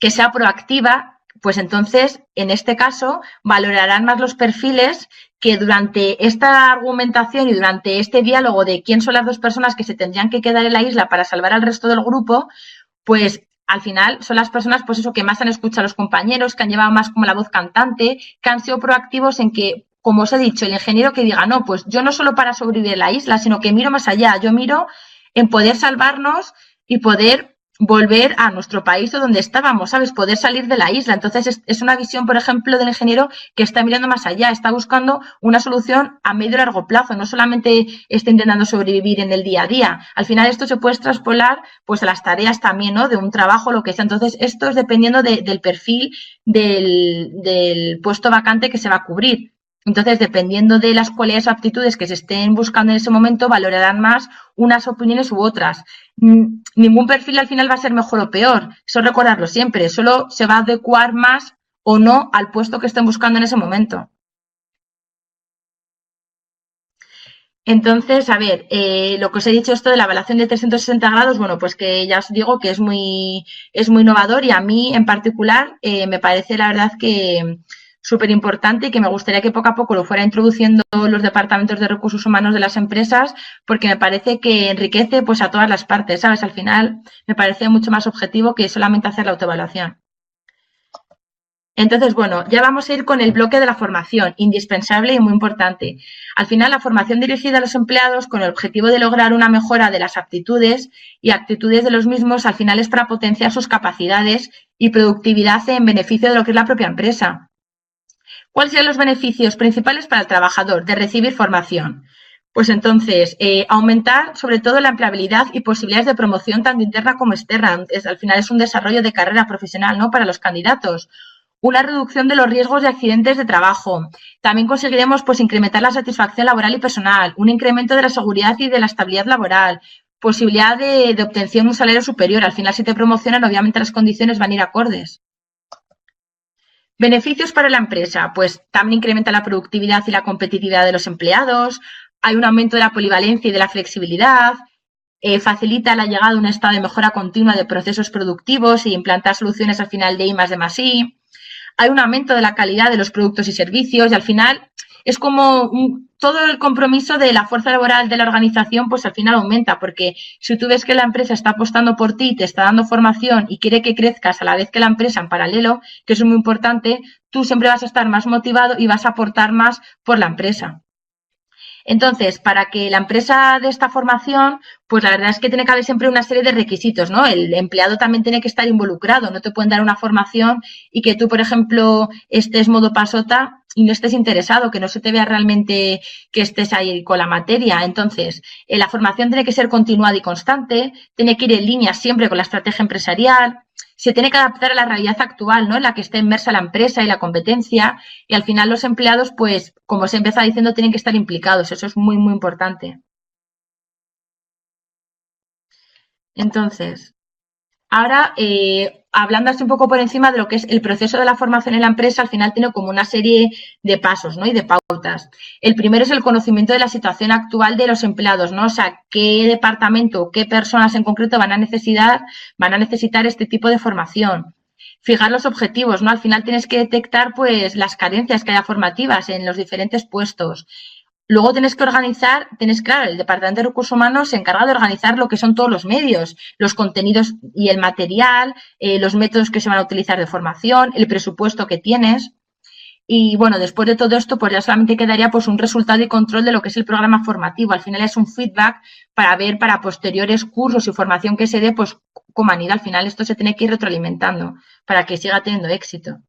sea proactiva, pues entonces, en este caso, valorarán más los perfiles que durante esta argumentación y durante este diálogo de quién son las dos personas que se tendrían que quedar en la isla para salvar al resto del grupo, pues al final son las personas, pues eso, que más han escuchado a los compañeros, que han llevado más como la voz cantante, que han sido proactivos en que, como os he dicho, el ingeniero que diga, no, pues yo no solo para sobrevivir en la isla, sino que miro más allá, yo miro en poder salvarnos y poder volver a nuestro país o donde estábamos, ¿sabes? Poder salir de la isla. Entonces, es una visión, por ejemplo, del ingeniero que está mirando más allá, está buscando una solución a medio y largo plazo, no solamente está intentando sobrevivir en el día a día. Al final, esto se puede traspolar pues a las tareas también, ¿no? De un trabajo, lo que sea. Entonces, esto es dependiendo del perfil del puesto vacante que se va a cubrir. Entonces, dependiendo de las cualidades o aptitudes que se estén buscando en ese momento, valorarán más unas opiniones u otras. Ningún perfil al final va a ser mejor o peor, eso recordarlo siempre, solo se va a adecuar más o no al puesto que estén buscando en ese momento. Entonces, a ver, lo que os he dicho esto de la evaluación de 360 grados, bueno, pues que ya os digo que es muy innovador y a mí en particular me parece la verdad que súper importante y que me gustaría que poco a poco lo fuera introduciendo los departamentos de recursos humanos de las empresas porque me parece que enriquece pues a todas las partes, ¿sabes? Al final me parece mucho más objetivo que solamente hacer la autoevaluación. Entonces, bueno, ya vamos a ir con el bloque de la formación, indispensable y muy importante. Al final, la formación dirigida a los empleados con el objetivo de lograr una mejora de las aptitudes y actitudes de los mismos, al final es para potenciar sus capacidades y productividad en beneficio de lo que es la propia empresa. ¿Cuáles serían los beneficios principales para el trabajador de recibir formación? Pues entonces, aumentar sobre todo la empleabilidad y posibilidades de promoción tanto interna como externa. Al final es un desarrollo de carrera profesional, ¿no? Para los candidatos. Una reducción de los riesgos de accidentes de trabajo. También conseguiremos pues, incrementar la satisfacción laboral y personal, un incremento de la seguridad y de la estabilidad laboral, posibilidad de obtención de un salario superior. Al final, si te promocionan, obviamente las condiciones van a ir acordes. Beneficios para la empresa, pues también incrementa la productividad y la competitividad de los empleados, hay un aumento de la polivalencia y de la flexibilidad, facilita la llegada de un estado de mejora continua de procesos productivos y implantar soluciones al final de I+D+I. Hay un aumento de la calidad de los productos y servicios y al final es como todo el compromiso de la fuerza laboral de la organización, pues al final aumenta, porque si tú ves que la empresa está apostando por ti, te está dando formación y quiere que crezcas a la vez que la empresa en paralelo, que eso es muy importante, tú siempre vas a estar más motivado y vas a aportar más por la empresa. Entonces, para que la empresa dé esta formación, pues la verdad es que tiene que haber siempre una serie de requisitos, ¿no? El empleado también tiene que estar involucrado, no te pueden dar una formación y que tú, por ejemplo, estés modo pasota y no estés interesado, que no se te vea realmente que estés ahí con la materia. Entonces, la formación tiene que ser continuada y constante, tiene que ir en línea siempre con la estrategia empresarial, se tiene que adaptar a la realidad actual, ¿no? En la que está inmersa la empresa y la competencia y al final los empleados, pues, como se empieza diciendo, tienen que estar implicados. Eso es muy, muy importante. Entonces, ahora, hablando así un poco por encima de lo que es el proceso de la formación en la empresa, al final tiene como una serie de pasos, ¿no? Y de pautas. El primero es el conocimiento de la situación actual de los empleados, ¿no? O sea, qué departamento o qué personas en concreto van a necesitar este tipo de formación. Fijar los objetivos, ¿no? Al final tienes que detectar, pues, las carencias que haya formativas en los diferentes puestos. Luego claro, el Departamento de Recursos Humanos se encarga de organizar lo que son todos los medios, los contenidos y el material, los métodos que se van a utilizar de formación, el presupuesto que tienes. Y bueno, después de todo esto, pues ya solamente quedaría pues un resultado y control de lo que es el programa formativo. Al final es un feedback para ver para posteriores cursos y formación que se dé, pues cómo han ido. Al final esto se tiene que ir retroalimentando para que siga teniendo éxito.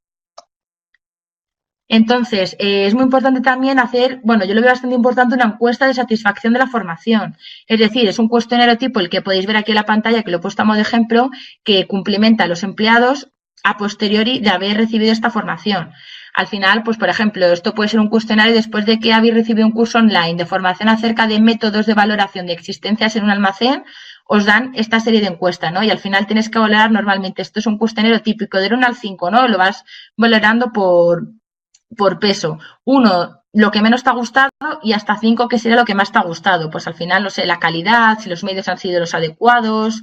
Entonces, es muy importante también hacer, bueno, yo lo veo bastante importante, una encuesta de satisfacción de la formación. Es decir, es un cuestionario tipo el que podéis ver aquí en la pantalla, que lo he puesto a modo de ejemplo, que cumplimenta a los empleados a posteriori de haber recibido esta formación. Al final, pues por ejemplo, esto puede ser un cuestionario después de que habéis recibido un curso online de formación acerca de métodos de valoración de existencias en un almacén, os dan esta serie de encuestas, ¿no? Y al final tienes que valorar normalmente, esto es un cuestionario típico del 1 al 5, ¿no? Lo vas valorando por peso. 1, lo que menos te ha gustado, y hasta 5, que sería lo que más te ha gustado. Pues al final, no sé, la calidad, si los medios han sido los adecuados,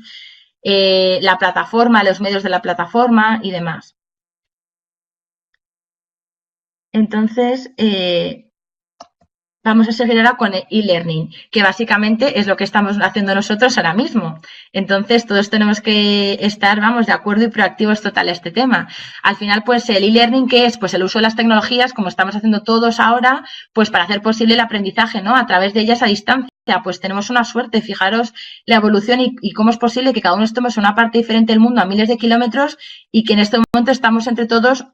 la plataforma, los medios de la plataforma y demás. Entonces, vamos a seguir ahora con el e-learning, que básicamente es lo que estamos haciendo nosotros ahora mismo. Entonces, todos tenemos que estar, vamos, de acuerdo y proactivos total a este tema. Al final, pues el e-learning, ¿qué es? Pues el uso de las tecnologías, como estamos haciendo todos ahora, pues para hacer posible el aprendizaje, ¿no? A través de ellas a distancia. Pues tenemos una suerte, fijaros la evolución y cómo es posible que cada uno estemos en una parte diferente del mundo a miles de kilómetros y que en este momento estamos entre todos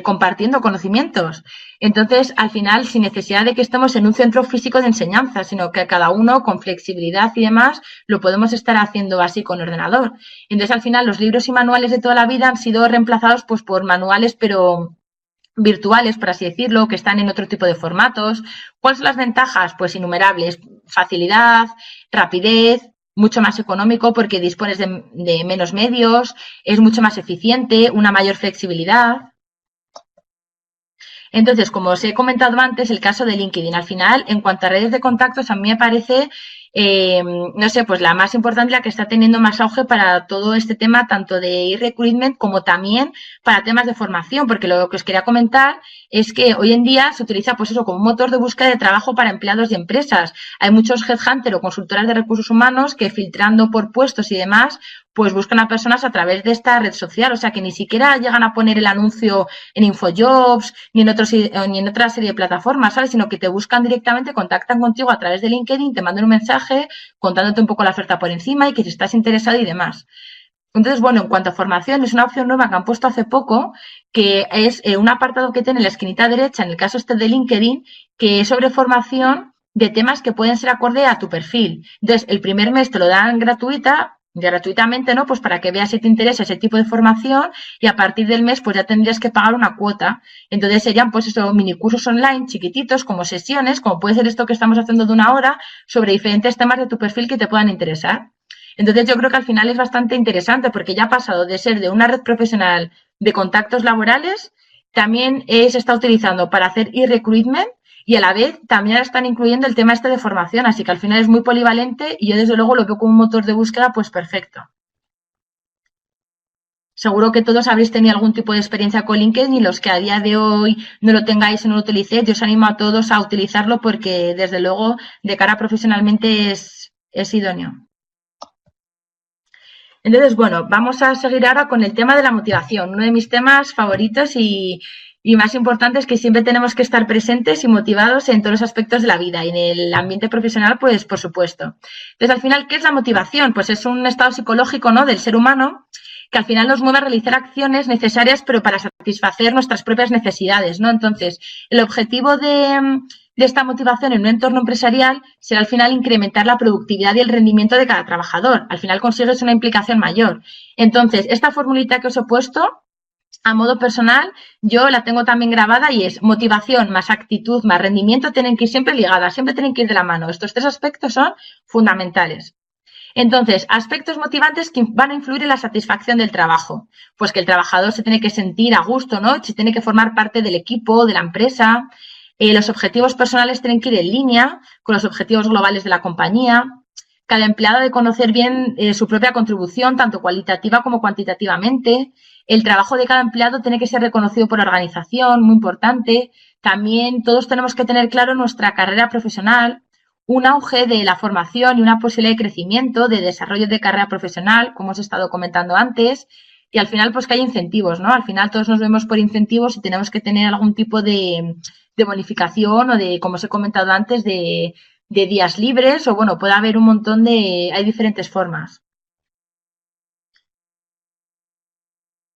compartiendo conocimientos. Entonces, al final, sin necesidad de que estemos en un centro físico de enseñanza, sino que cada uno, con flexibilidad y demás, lo podemos estar haciendo así con ordenador. Entonces, al final, los libros y manuales de toda la vida han sido reemplazados pues por manuales, pero virtuales, por así decirlo, que están en otro tipo de formatos. ¿Cuáles son las ventajas? Pues innumerables. Facilidad, rapidez, mucho más económico porque dispones de menos medios, es mucho más eficiente, una mayor flexibilidad. Entonces, como os he comentado antes, el caso de LinkedIn, al final, en cuanto a redes de contactos, a mí me parece, no sé, pues la más importante, la que está teniendo más auge para todo este tema, tanto de e-recruitment como también para temas de formación, porque lo que os quería comentar es que hoy en día se utiliza, pues eso, como un motor de búsqueda de trabajo para empleados de empresas. Hay muchos headhunters o consultoras de recursos humanos que, filtrando por puestos y demás, pues buscan a personas a través de esta red social, o sea que ni siquiera llegan a poner el anuncio en InfoJobs ni en otra serie de plataformas, ¿sabes? Sino que te buscan directamente, contactan contigo a través de LinkedIn, te mandan un mensaje contándote un poco la oferta por encima y que si estás interesado y demás. Entonces, bueno, en cuanto a formación, es una opción nueva que han puesto hace poco, que es un apartado que tiene en la esquinita derecha, en el caso este de LinkedIn, que es sobre formación de temas que pueden ser acorde a tu perfil. Entonces, el primer mes te lo dan gratuitamente, ¿no? Pues para que veas si te interesa ese tipo de formación y a partir del mes pues ya tendrías que pagar una cuota. Entonces serían pues eso, minicursos online chiquititos como sesiones, como puede ser esto que estamos haciendo de 1 hora, sobre diferentes temas de tu perfil que te puedan interesar. Entonces yo creo que al final es bastante interesante porque ya ha pasado de ser de una red profesional de contactos laborales, también se está utilizando para hacer e-recruitment y a la vez también están incluyendo el tema este de formación, así que al final es muy polivalente y yo desde luego lo veo como un motor de búsqueda pues perfecto. Seguro que todos habréis tenido algún tipo de experiencia con LinkedIn y los que a día de hoy no lo tengáis o no lo utilicéis, yo os animo a todos a utilizarlo porque desde luego de cara profesionalmente es idóneo. Entonces, bueno, vamos a seguir ahora con el tema de la motivación, uno de mis temas favoritos y más importantes, que siempre tenemos que estar presentes y motivados en todos los aspectos de la vida y en el ambiente profesional, pues por supuesto. Entonces, al final, ¿qué es la motivación? Pues es un estado psicológico, ¿no?, del ser humano que al final nos mueve a realizar acciones necesarias, pero para satisfacer nuestras propias necesidades, ¿no? Entonces, el objetivo de esta motivación en un entorno empresarial será al final incrementar la productividad y el rendimiento de cada trabajador. Al final consigues una implicación mayor. Entonces, esta formulita que os he puesto, a modo personal, yo la tengo también grabada y es motivación más actitud más rendimiento tienen que ir siempre ligadas, siempre tienen que ir de la mano. Estos 3 aspectos son fundamentales. Entonces, aspectos motivantes que van a influir en la satisfacción del trabajo. Pues que el trabajador se tiene que sentir a gusto, ¿no? Se tiene que formar parte del equipo, de la empresa. Los objetivos personales tienen que ir en línea con los objetivos globales de la compañía. Cada empleado debe conocer bien su propia contribución, tanto cualitativa como cuantitativamente. El trabajo de cada empleado tiene que ser reconocido por la organización, muy importante. También todos tenemos que tener claro nuestra carrera profesional, un auge de la formación y una posibilidad de crecimiento, de desarrollo de carrera profesional, como os he estado comentando antes, y al final pues que hay incentivos, ¿no? Al final todos nos vemos por incentivos y tenemos que tener algún tipo de bonificación o de, como os he comentado antes, de días libres o bueno, puede haber un montón hay diferentes formas.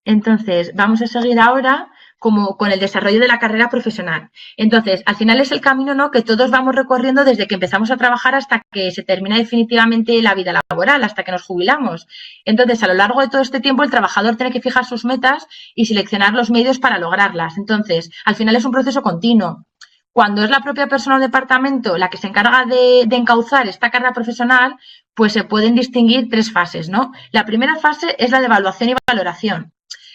Entonces, vamos a seguir ahora como con el desarrollo de la carrera profesional. Entonces, al final es el camino, ¿no?, que todos vamos recorriendo desde que empezamos a trabajar hasta que se termina definitivamente la vida laboral, hasta que nos jubilamos. Entonces, a lo largo de todo este tiempo, el trabajador tiene que fijar sus metas y seleccionar los medios para lograrlas. Entonces, al final es un proceso continuo. Cuando es la propia persona o departamento la que se encarga de encauzar esta carrera profesional, pues se pueden distinguir 3 fases, ¿no? La primera fase es la de evaluación y valoración.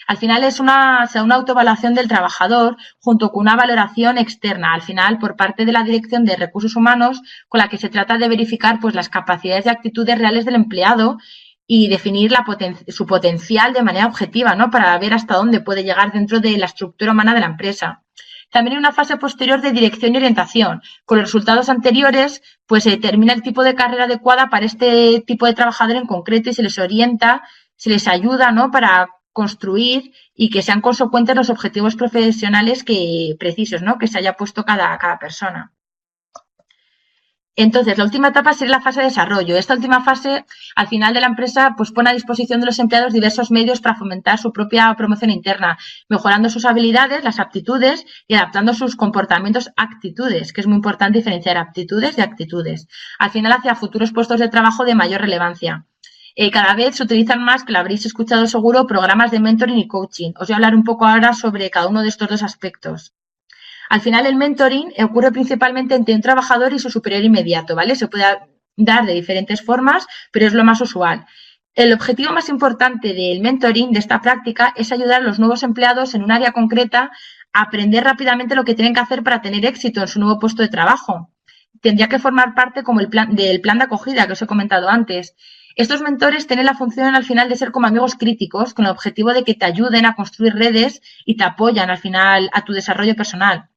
Al final es una autoevaluación del trabajador junto con una valoración externa, al final por parte de la Dirección de Recursos Humanos, con la que se trata de verificar pues las capacidades y actitudes reales del empleado y definir su potencial de manera objetiva, ¿no?, para ver hasta dónde puede llegar dentro de la estructura humana de la empresa. También hay una fase posterior de dirección y orientación. Con los resultados anteriores, pues se determina el tipo de carrera adecuada para este tipo de trabajador en concreto y se les orienta, se les ayuda, ¿no?, para construir y que sean consecuentes los objetivos profesionales precisos, ¿no?, que se haya puesto cada persona. Entonces, la última etapa sería la fase de desarrollo. Esta última fase, al final de la empresa, pues pone a disposición de los empleados diversos medios para fomentar su propia promoción interna, mejorando sus habilidades, las aptitudes y adaptando sus comportamientos, actitudes, que es muy importante diferenciar aptitudes de actitudes. Al final, hacia futuros puestos de trabajo de mayor relevancia. Cada vez se utilizan más, que lo habréis escuchado seguro, programas de mentoring y coaching. Os voy a hablar un poco ahora sobre cada uno de estos 2 aspectos. Al final, el mentoring ocurre principalmente entre un trabajador y su superior inmediato, ¿vale? Se puede dar de diferentes formas, pero es lo más usual. El objetivo más importante del mentoring, de esta práctica, es ayudar a los nuevos empleados en un área concreta a aprender rápidamente lo que tienen que hacer para tener éxito en su nuevo puesto de trabajo. Tendría que formar parte como del plan de acogida que os he comentado antes. Estos mentores tienen la función al final de ser como amigos críticos, con el objetivo de que te ayuden a construir redes y te apoyan al final a tu desarrollo personal.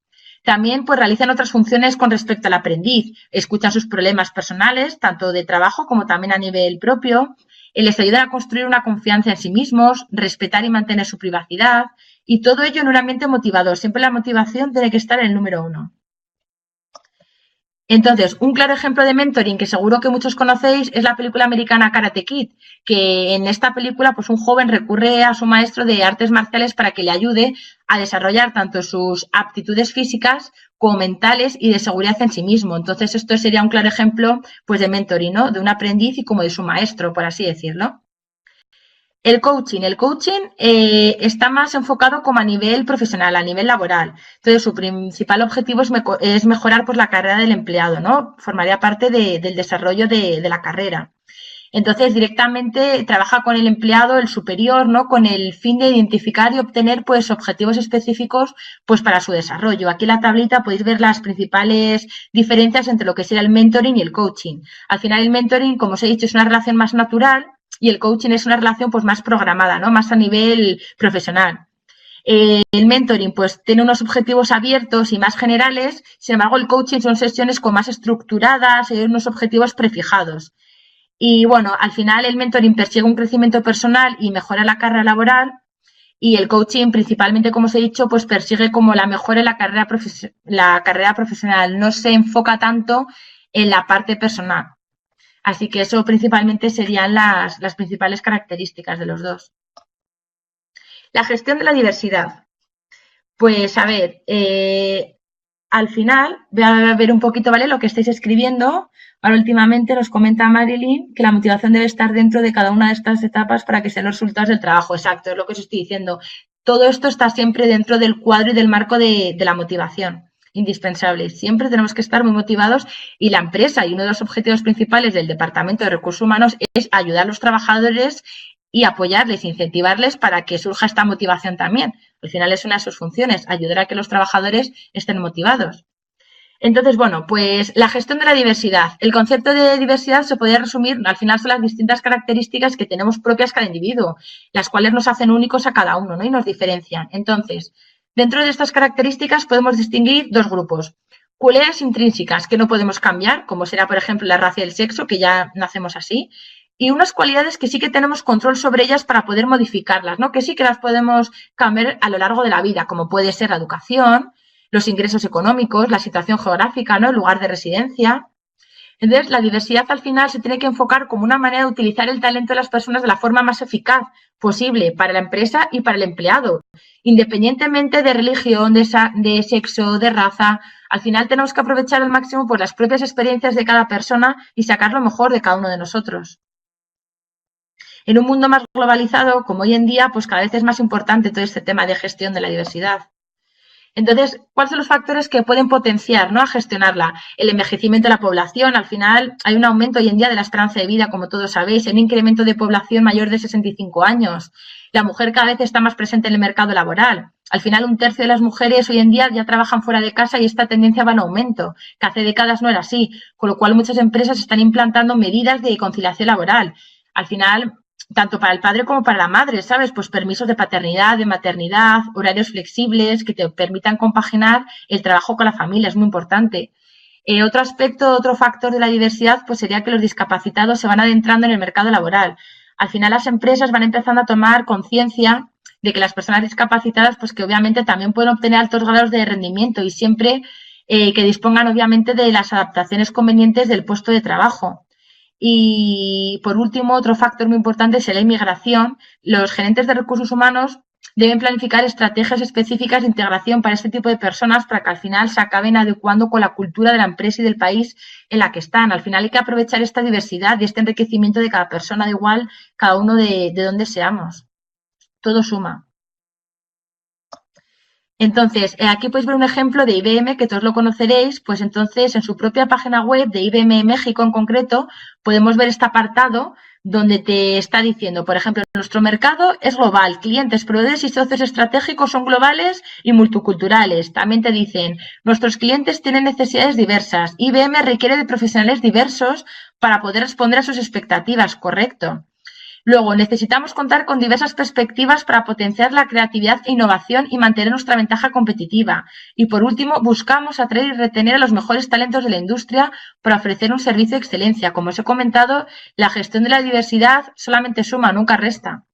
También pues realizan otras funciones con respecto al aprendiz, escuchan sus problemas personales, tanto de trabajo como también a nivel propio, les ayudan a construir una confianza en sí mismos, respetar y mantener su privacidad, y todo ello en un ambiente motivador. Siempre la motivación tiene que estar en el número 1. Entonces, un claro ejemplo de mentoring que seguro que muchos conocéis es la película americana Karate Kid, que en esta película pues un joven recurre a su maestro de artes marciales para que le ayude a desarrollar tanto sus aptitudes físicas como mentales y de seguridad en sí mismo. Entonces, esto sería un claro ejemplo pues de mentoring, ¿no?, de un aprendiz y como de su maestro, por así decirlo. El coaching está más enfocado como a nivel profesional, a nivel laboral. Entonces, su principal objetivo es mejorar pues, la carrera del empleado, ¿no? Formaría parte del desarrollo de la carrera. Entonces, directamente trabaja con el empleado, el superior, ¿no?, con el fin de identificar y obtener pues, objetivos específicos pues, para su desarrollo. Aquí en la tablita podéis ver las principales diferencias entre lo que sería el mentoring y el coaching. Al final, el mentoring, como os he dicho, es una relación más natural, y el coaching es una relación pues más programada, ¿no?, más a nivel profesional. El mentoring pues tiene unos objetivos abiertos y más generales, sin embargo el coaching son sesiones con más estructuradas y unos objetivos prefijados. Y bueno, al final el mentoring persigue un crecimiento personal y mejora la carrera laboral, y el coaching principalmente, como os he dicho, pues persigue como la mejora en la carrera profesional, no se enfoca tanto en la parte personal. Así que eso principalmente serían las principales características de los 2. La gestión de la diversidad. Pues a ver, al final voy a ver un poquito, ¿vale?, lo que estáis escribiendo. Ahora últimamente nos comenta Marilyn que la motivación debe estar dentro de cada una de estas etapas para que sean los resultados del trabajo. Exacto, es lo que os estoy diciendo. Todo esto está siempre dentro del cuadro y del marco de la motivación. Indispensable. Siempre tenemos que estar muy motivados y la empresa, y uno de los objetivos principales del Departamento de Recursos Humanos es ayudar a los trabajadores y apoyarles, incentivarles para que surja esta motivación también. Al final es una de sus funciones, ayudar a que los trabajadores estén motivados. Entonces, bueno, pues la gestión de la diversidad. El concepto de diversidad se podría resumir, al final son las distintas características que tenemos propias cada individuo, las cuales nos hacen únicos a cada uno, ¿no?, y nos diferencian. Entonces, dentro de estas características podemos distinguir 2 grupos. Cualidades intrínsecas que no podemos cambiar, como será, por ejemplo, la raza y el sexo, que ya nacemos así, y unas cualidades que sí que tenemos control sobre ellas para poder modificarlas, ¿no?, que sí que las podemos cambiar a lo largo de la vida, como puede ser la educación, los ingresos económicos, la situación geográfica, ¿no?, el lugar de residencia. Entonces, la diversidad al final se tiene que enfocar como una manera de utilizar el talento de las personas de la forma más eficaz posible para la empresa y para el empleado, independientemente de religión, de sexo, de raza. Al final tenemos que aprovechar al máximo pues, las propias experiencias de cada persona y sacar lo mejor de cada uno de nosotros. En un mundo más globalizado, como hoy en día, pues cada vez es más importante todo este tema de gestión de la diversidad. Entonces, ¿cuáles son los factores que pueden potenciar, ¿no?, a gestionarla? El envejecimiento de la población. Al final, hay un aumento hoy en día de la esperanza de vida, como todos sabéis, hay un incremento de población mayor de 65 años. La mujer cada vez está más presente en el mercado laboral. Al final, un tercio de las mujeres hoy en día ya trabajan fuera de casa y esta tendencia va en aumento, que hace décadas no era así, con lo cual muchas empresas están implantando medidas de conciliación laboral. Al final, tanto para el padre como para la madre, ¿sabes? Pues permisos de paternidad, de maternidad, horarios flexibles que te permitan compaginar el trabajo con la familia, es muy importante. Otro aspecto, otro factor de la diversidad, pues sería que los discapacitados se van adentrando en el mercado laboral. Al final las empresas van empezando a tomar conciencia de que las personas discapacitadas, pues que obviamente también pueden obtener altos grados de rendimiento y siempre que dispongan obviamente de las adaptaciones convenientes del puesto de trabajo. Y, por último, otro factor muy importante es la inmigración. Los gerentes de recursos humanos deben planificar estrategias específicas de integración para este tipo de personas para que al final se acaben adecuando con la cultura de la empresa y del país en la que están. Al final hay que aprovechar esta diversidad y este enriquecimiento de cada persona, da igual cada uno de donde seamos. Todo suma. Entonces, aquí podéis ver un ejemplo de IBM, que todos lo conoceréis, pues entonces en su propia página web de IBM México en concreto, podemos ver este apartado donde te está diciendo, por ejemplo, nuestro mercado es global, clientes, proveedores y socios estratégicos son globales y multiculturales. También te dicen, nuestros clientes tienen necesidades diversas, IBM requiere de profesionales diversos para poder responder a sus expectativas, correcto. Luego, necesitamos contar con diversas perspectivas para potenciar la creatividad e innovación y mantener nuestra ventaja competitiva. Y, por último, buscamos atraer y retener a los mejores talentos de la industria para ofrecer un servicio de excelencia. Como os he comentado, la gestión de la diversidad solamente suma, nunca resta.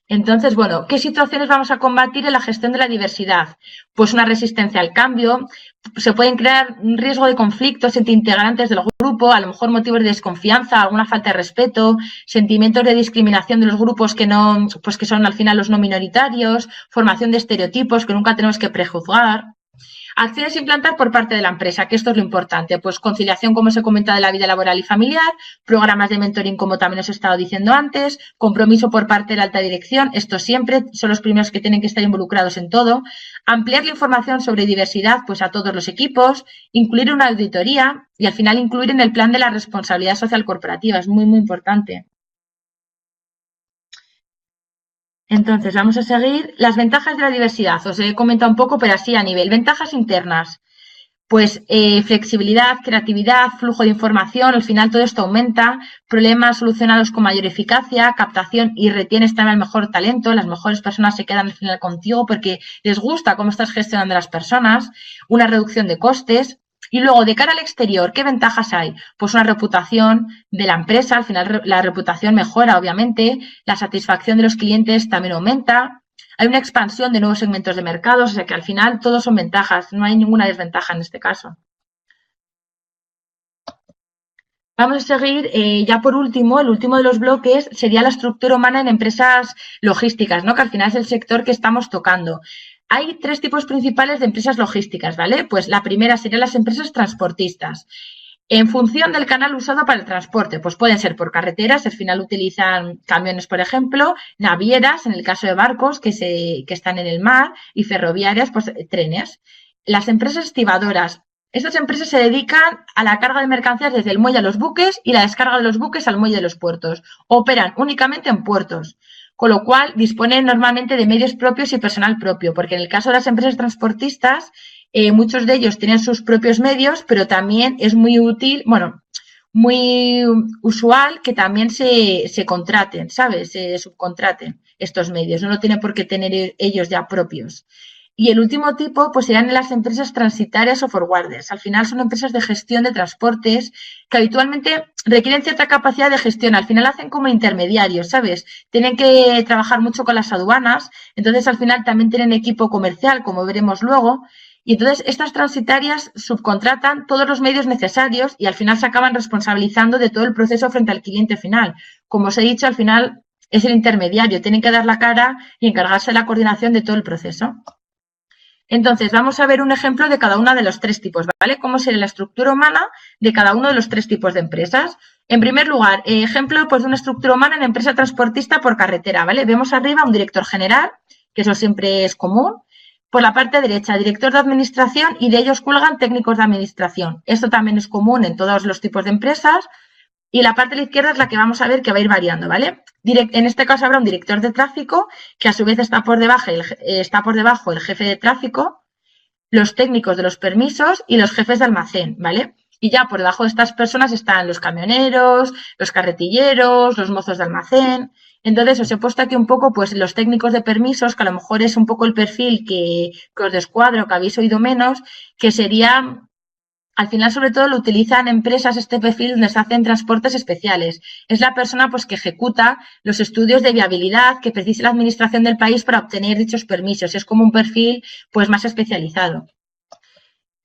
Entonces, bueno, ¿qué situaciones vamos a combatir en la gestión de la diversidad? Pues una resistencia al cambio, se pueden crear un riesgo de conflictos entre integrantes del grupo, a lo mejor motivos de desconfianza, alguna falta de respeto, sentimientos de discriminación de los grupos que no, pues que son al final los no minoritarios, formación de estereotipos que nunca tenemos que prejuzgar. Acciones a implantar por parte de la empresa, que esto es lo importante, pues conciliación, como os he comentado, de la vida laboral y familiar, programas de mentoring, como también os he estado diciendo antes, compromiso por parte de la alta dirección, estos siempre son los primeros que tienen que estar involucrados en todo, ampliar la información sobre diversidad pues a todos los equipos, incluir una auditoría y al final incluir en el plan de la responsabilidad social corporativa, es muy, muy importante. Entonces, vamos a seguir. Las ventajas de la diversidad. Os he comentado un poco, pero así a nivel. Ventajas internas. Pues flexibilidad, creatividad, flujo de información, al final todo esto aumenta, problemas solucionados con mayor eficacia, captación y retienes también el mejor talento, las mejores personas se quedan al final contigo porque les gusta cómo estás gestionando a las personas, una reducción de costes. Y luego, de cara al exterior, ¿qué ventajas hay? Pues una reputación de la empresa, al final la reputación mejora, obviamente, la satisfacción de los clientes también aumenta, hay una expansión de nuevos segmentos de mercados, o sea que al final todos son ventajas, no hay ninguna desventaja en este caso. Vamos a seguir, ya por último, el último de los bloques sería la estructura humana en empresas logísticas, ¿no? Que al final es el sector que estamos tocando. Hay tres tipos principales de empresas logísticas, ¿vale? Pues la primera serían las empresas transportistas. En función del canal usado para el transporte, pues pueden ser por carreteras, al final utilizan camiones, por ejemplo, navieras, en el caso de barcos que están en el mar, y ferroviarias, pues trenes. Las empresas estibadoras. Estas empresas se dedican a la carga de mercancías desde el muelle a los buques y la descarga de los buques al muelle de los puertos. Operan únicamente en puertos, con lo cual disponen normalmente de medios propios y personal propio, porque en el caso de las empresas transportistas, muchos de ellos tienen sus propios medios, pero también es muy útil, bueno, muy usual que también se contraten, ¿sabes? Se subcontraten estos medios, no lo tienen por qué tener ellos ya propios. Y el último tipo, pues serían las empresas transitarias o forwarders. Al final son empresas de gestión de transportes que habitualmente requieren cierta capacidad de gestión. Al final hacen como intermediarios, ¿sabes? Tienen que trabajar mucho con las aduanas, entonces al final también tienen equipo comercial, como veremos luego. Y entonces estas transitarias subcontratan todos los medios necesarios y al final se acaban responsabilizando de todo el proceso frente al cliente final. Como os he dicho, al final es el intermediario, tienen que dar la cara y encargarse de la coordinación de todo el proceso. Entonces, vamos a ver un ejemplo de cada uno de los tres tipos, ¿vale? Cómo sería la estructura humana de cada uno de los tres tipos de empresas. En primer lugar, ejemplo pues, de una estructura humana en empresa transportista por carretera, ¿vale? Vemos arriba un director general, que eso siempre es común. Por la parte derecha, director de administración y de ellos cuelgan técnicos de administración. Esto también es común en todos los tipos de empresas. Y la parte de la izquierda es la que vamos a ver que va a ir variando, ¿vale? En este caso habrá un director de tráfico que a su vez está por debajo el jefe de tráfico, los técnicos de los permisos y los jefes de almacén, ¿vale? Y ya por debajo de estas personas están los camioneros, los carretilleros, los mozos de almacén. Entonces os he puesto aquí un poco pues los técnicos de permisos, que a lo mejor es un poco el perfil que os descuadro, que habéis oído menos, que sería... Al final, sobre todo, lo utilizan empresas este perfil donde se hacen transportes especiales. Es la persona pues, que ejecuta los estudios de viabilidad que precise la administración del país para obtener dichos permisos. Es como un perfil pues, más especializado.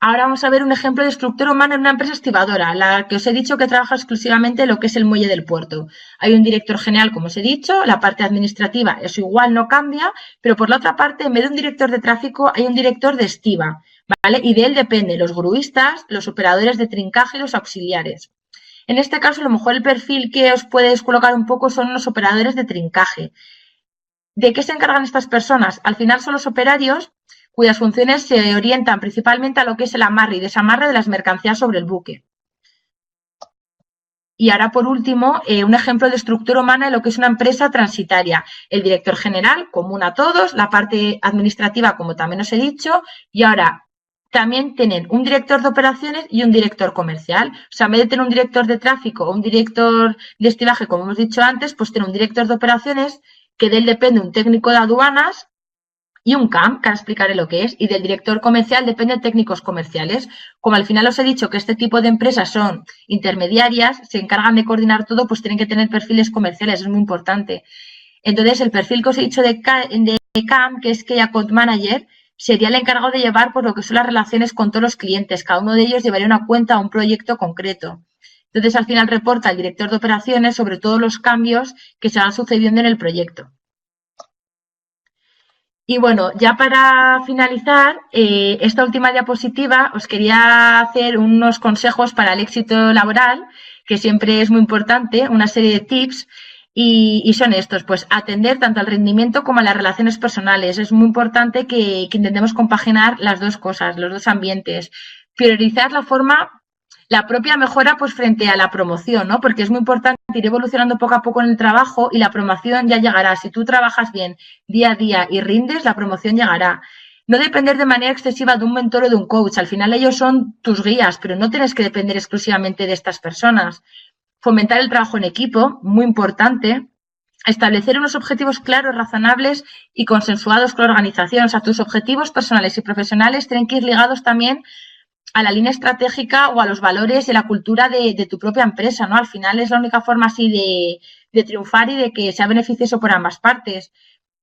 Ahora vamos a ver un ejemplo de estructura humana en una empresa estibadora, la que os he dicho que trabaja exclusivamente en lo que es el muelle del puerto. Hay un director general, como os he dicho, la parte administrativa, eso igual no cambia, pero por la otra parte, en vez de un director de tráfico, hay un director de estiba, ¿vale? Y de él dependen los gruistas, los operadores de trincaje y los auxiliares. En este caso, a lo mejor el perfil que os puede descolocar un poco son los operadores de trincaje. ¿De qué se encargan estas personas? Al final son los operarios cuyas funciones se orientan principalmente a lo que es el amarre y desamarre de las mercancías sobre el buque. Y ahora, por último, un ejemplo de estructura humana de lo que es una empresa transitaria. El director general, común a todos, la parte administrativa, como también os he dicho, y ahora también tienen un director de operaciones y un director comercial. O sea, en vez de tener un director de tráfico o un director de estilaje, como hemos dicho antes, pues tiene un director de operaciones que de él depende un técnico de aduanas y un CAM, que ahora explicaré lo que es, y del director comercial dependen técnicos comerciales. Como al final os he dicho que este tipo de empresas son intermediarias, se encargan de coordinar todo, pues tienen que tener perfiles comerciales, es muy importante. Entonces, el perfil que os he dicho de CAM, que es Key Account Manager, sería el encargado de llevar por lo que son las relaciones con todos los clientes. Cada uno de ellos llevaría una cuenta o un proyecto concreto. Entonces, al final reporta al director de operaciones sobre todos los cambios que se van sucediendo en el proyecto. Y bueno, ya para finalizar, esta última diapositiva os quería hacer unos consejos para el éxito laboral, que siempre es muy importante, una serie de tips, y son estos, pues atender tanto al rendimiento como a las relaciones personales. Es muy importante que intentemos compaginar las dos cosas, los dos ambientes. Priorizar la propia mejora pues frente a la promoción, ¿no? Porque es muy importante ir evolucionando poco a poco en el trabajo y la promoción ya llegará. Si tú trabajas bien día a día y rindes, la promoción llegará. No depender de manera excesiva de un mentor o de un coach. Al final ellos son tus guías, pero no tienes que depender exclusivamente de estas personas. Fomentar el trabajo en equipo, muy importante. Establecer unos objetivos claros, razonables y consensuados con la organización. O sea, tus objetivos personales y profesionales tienen que ir ligados también a la línea estratégica o a los valores y la cultura de tu propia empresa, ¿no? Al final es la única forma así de triunfar y de que sea beneficioso por ambas partes.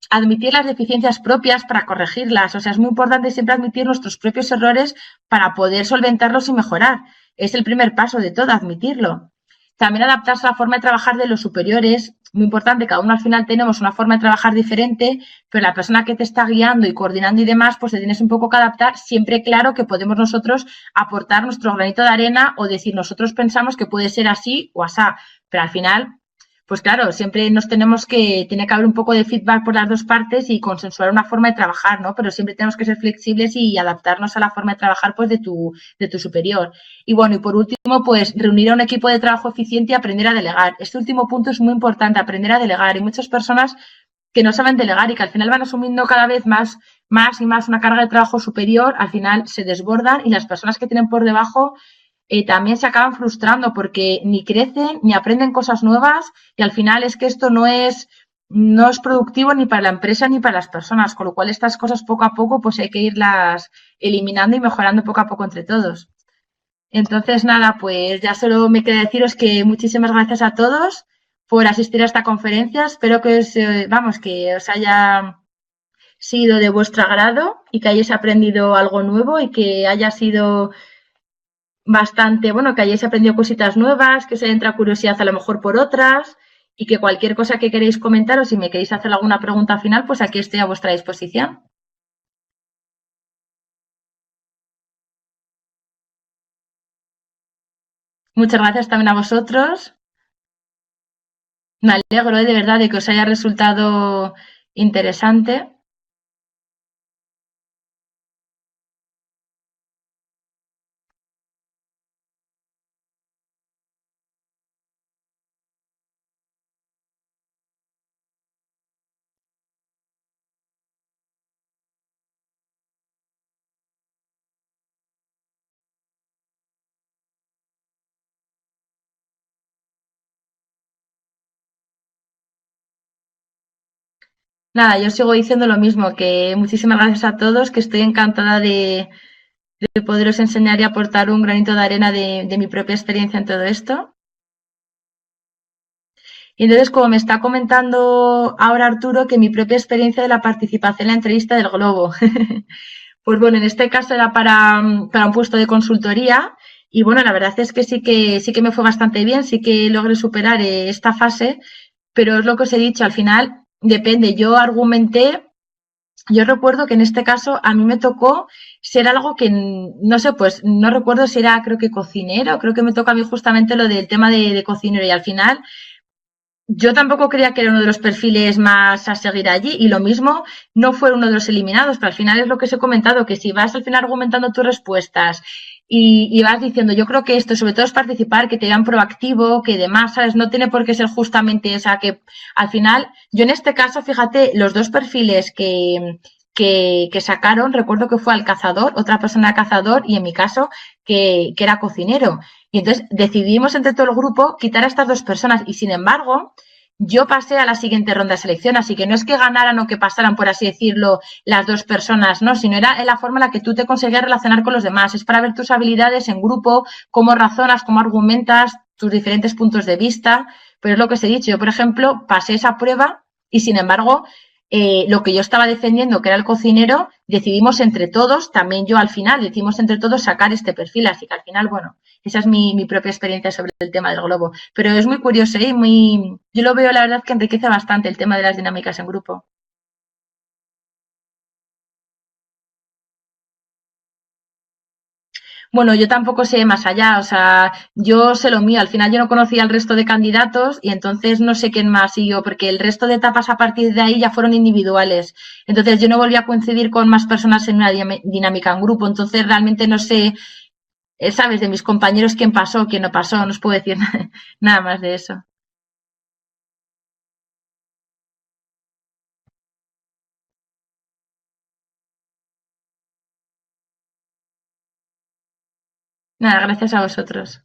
Admitir las deficiencias propias para corregirlas. O sea, es muy importante siempre admitir nuestros propios errores para poder solventarlos y mejorar. Es el primer paso de todo, admitirlo. También adaptarse a la forma de trabajar de los superiores. Muy importante, cada uno al final tenemos una forma de trabajar diferente, pero la persona que te está guiando y coordinando y demás, pues te tienes un poco que adaptar, siempre claro que podemos nosotros aportar nuestro granito de arena o decir nosotros pensamos que puede ser así o asá, pero al final, pues claro, siempre tiene que haber un poco de feedback por las dos partes y consensuar una forma de trabajar, ¿no? Pero siempre tenemos que ser flexibles y adaptarnos a la forma de trabajar pues de tu superior. Y bueno, y por último, pues reunir a un equipo de trabajo eficiente y aprender a delegar. Este último punto es muy importante, aprender a delegar. Hay muchas personas que no saben delegar y que al final van asumiendo cada vez más y más una carga de trabajo superior, al final se desbordan y las personas que tienen por debajo también se acaban frustrando porque ni crecen ni aprenden cosas nuevas y al final es que esto no es no es productivo ni para la empresa ni para las personas, con lo cual estas cosas poco a poco pues hay que irlas eliminando y mejorando poco a poco entre todos. Entonces, nada, pues ya solo me queda deciros que muchísimas gracias a todos por asistir a esta conferencia. Espero que vamos, que os haya sido de vuestro agrado y que hayáis aprendido algo nuevo y que haya sido bastante, bueno, que hayáis aprendido cositas nuevas, que os haya entrado curiosidad a lo mejor por otras y que cualquier cosa que queréis comentar o si me queréis hacer alguna pregunta final, pues aquí estoy a vuestra disposición. Muchas gracias también a vosotros. Me alegro de verdad de que os haya resultado interesante. Nada, yo sigo diciendo lo mismo, que muchísimas gracias a todos, que estoy encantada de poderos enseñar y aportar un granito de arena de mi propia experiencia en todo esto. Y entonces, como me está comentando ahora Arturo, que mi propia experiencia de la participación en la entrevista del Globo. Pues bueno, en este caso era para un puesto de consultoría y bueno, la verdad es que sí que me fue bastante bien, sí que logré superar esta fase, pero es lo que os he dicho, al final depende. Yo argumenté, yo recuerdo que en este caso a mí me tocó ser algo que no sé, pues no recuerdo si era, creo que cocinero, creo que me toca a mí justamente lo del tema de cocinero y al final yo tampoco creía que era uno de los perfiles más a seguir allí y lo mismo no fue uno de los eliminados, pero al final es lo que os he comentado, que si vas al final argumentando tus respuestas y vas diciendo, yo creo que esto sobre todo es participar, que te vean proactivo, que demás, ¿sabes? No tiene por qué ser justamente esa, que al final, yo en este caso, fíjate, los dos perfiles que sacaron, recuerdo que fue al cazador, otra persona cazador y en mi caso que era cocinero. Y entonces decidimos entre todo el grupo quitar a estas dos personas y sin embargo yo pasé a la siguiente ronda de selección, así que no es que ganaran o que pasaran, por así decirlo, las dos personas, no, sino era en la forma en la que tú te conseguías relacionar con los demás, es para ver tus habilidades en grupo, cómo razonas, cómo argumentas, tus diferentes puntos de vista, pero es lo que os he dicho, yo por ejemplo pasé esa prueba y sin embargo lo que yo estaba defendiendo, que era el cocinero, decidimos entre todos, también yo al final, decidimos entre todos sacar este perfil, así que al final, bueno, esa es mi propia experiencia sobre el tema del globo. Pero es muy curioso, ¿eh? Yo lo veo, la verdad, que enriquece bastante el tema de las dinámicas en grupo. Bueno, yo tampoco sé más allá, o sea, yo sé lo mío. Al final yo no conocía al resto de candidatos y entonces no sé quién más siguió, porque el resto de etapas a partir de ahí ya fueron individuales. Entonces yo no volví a coincidir con más personas en una dinámica en grupo. Entonces realmente no sé, sabes, de mis compañeros quién pasó, quién no pasó, no os puedo decir nada más de eso. Nada, gracias a vosotros.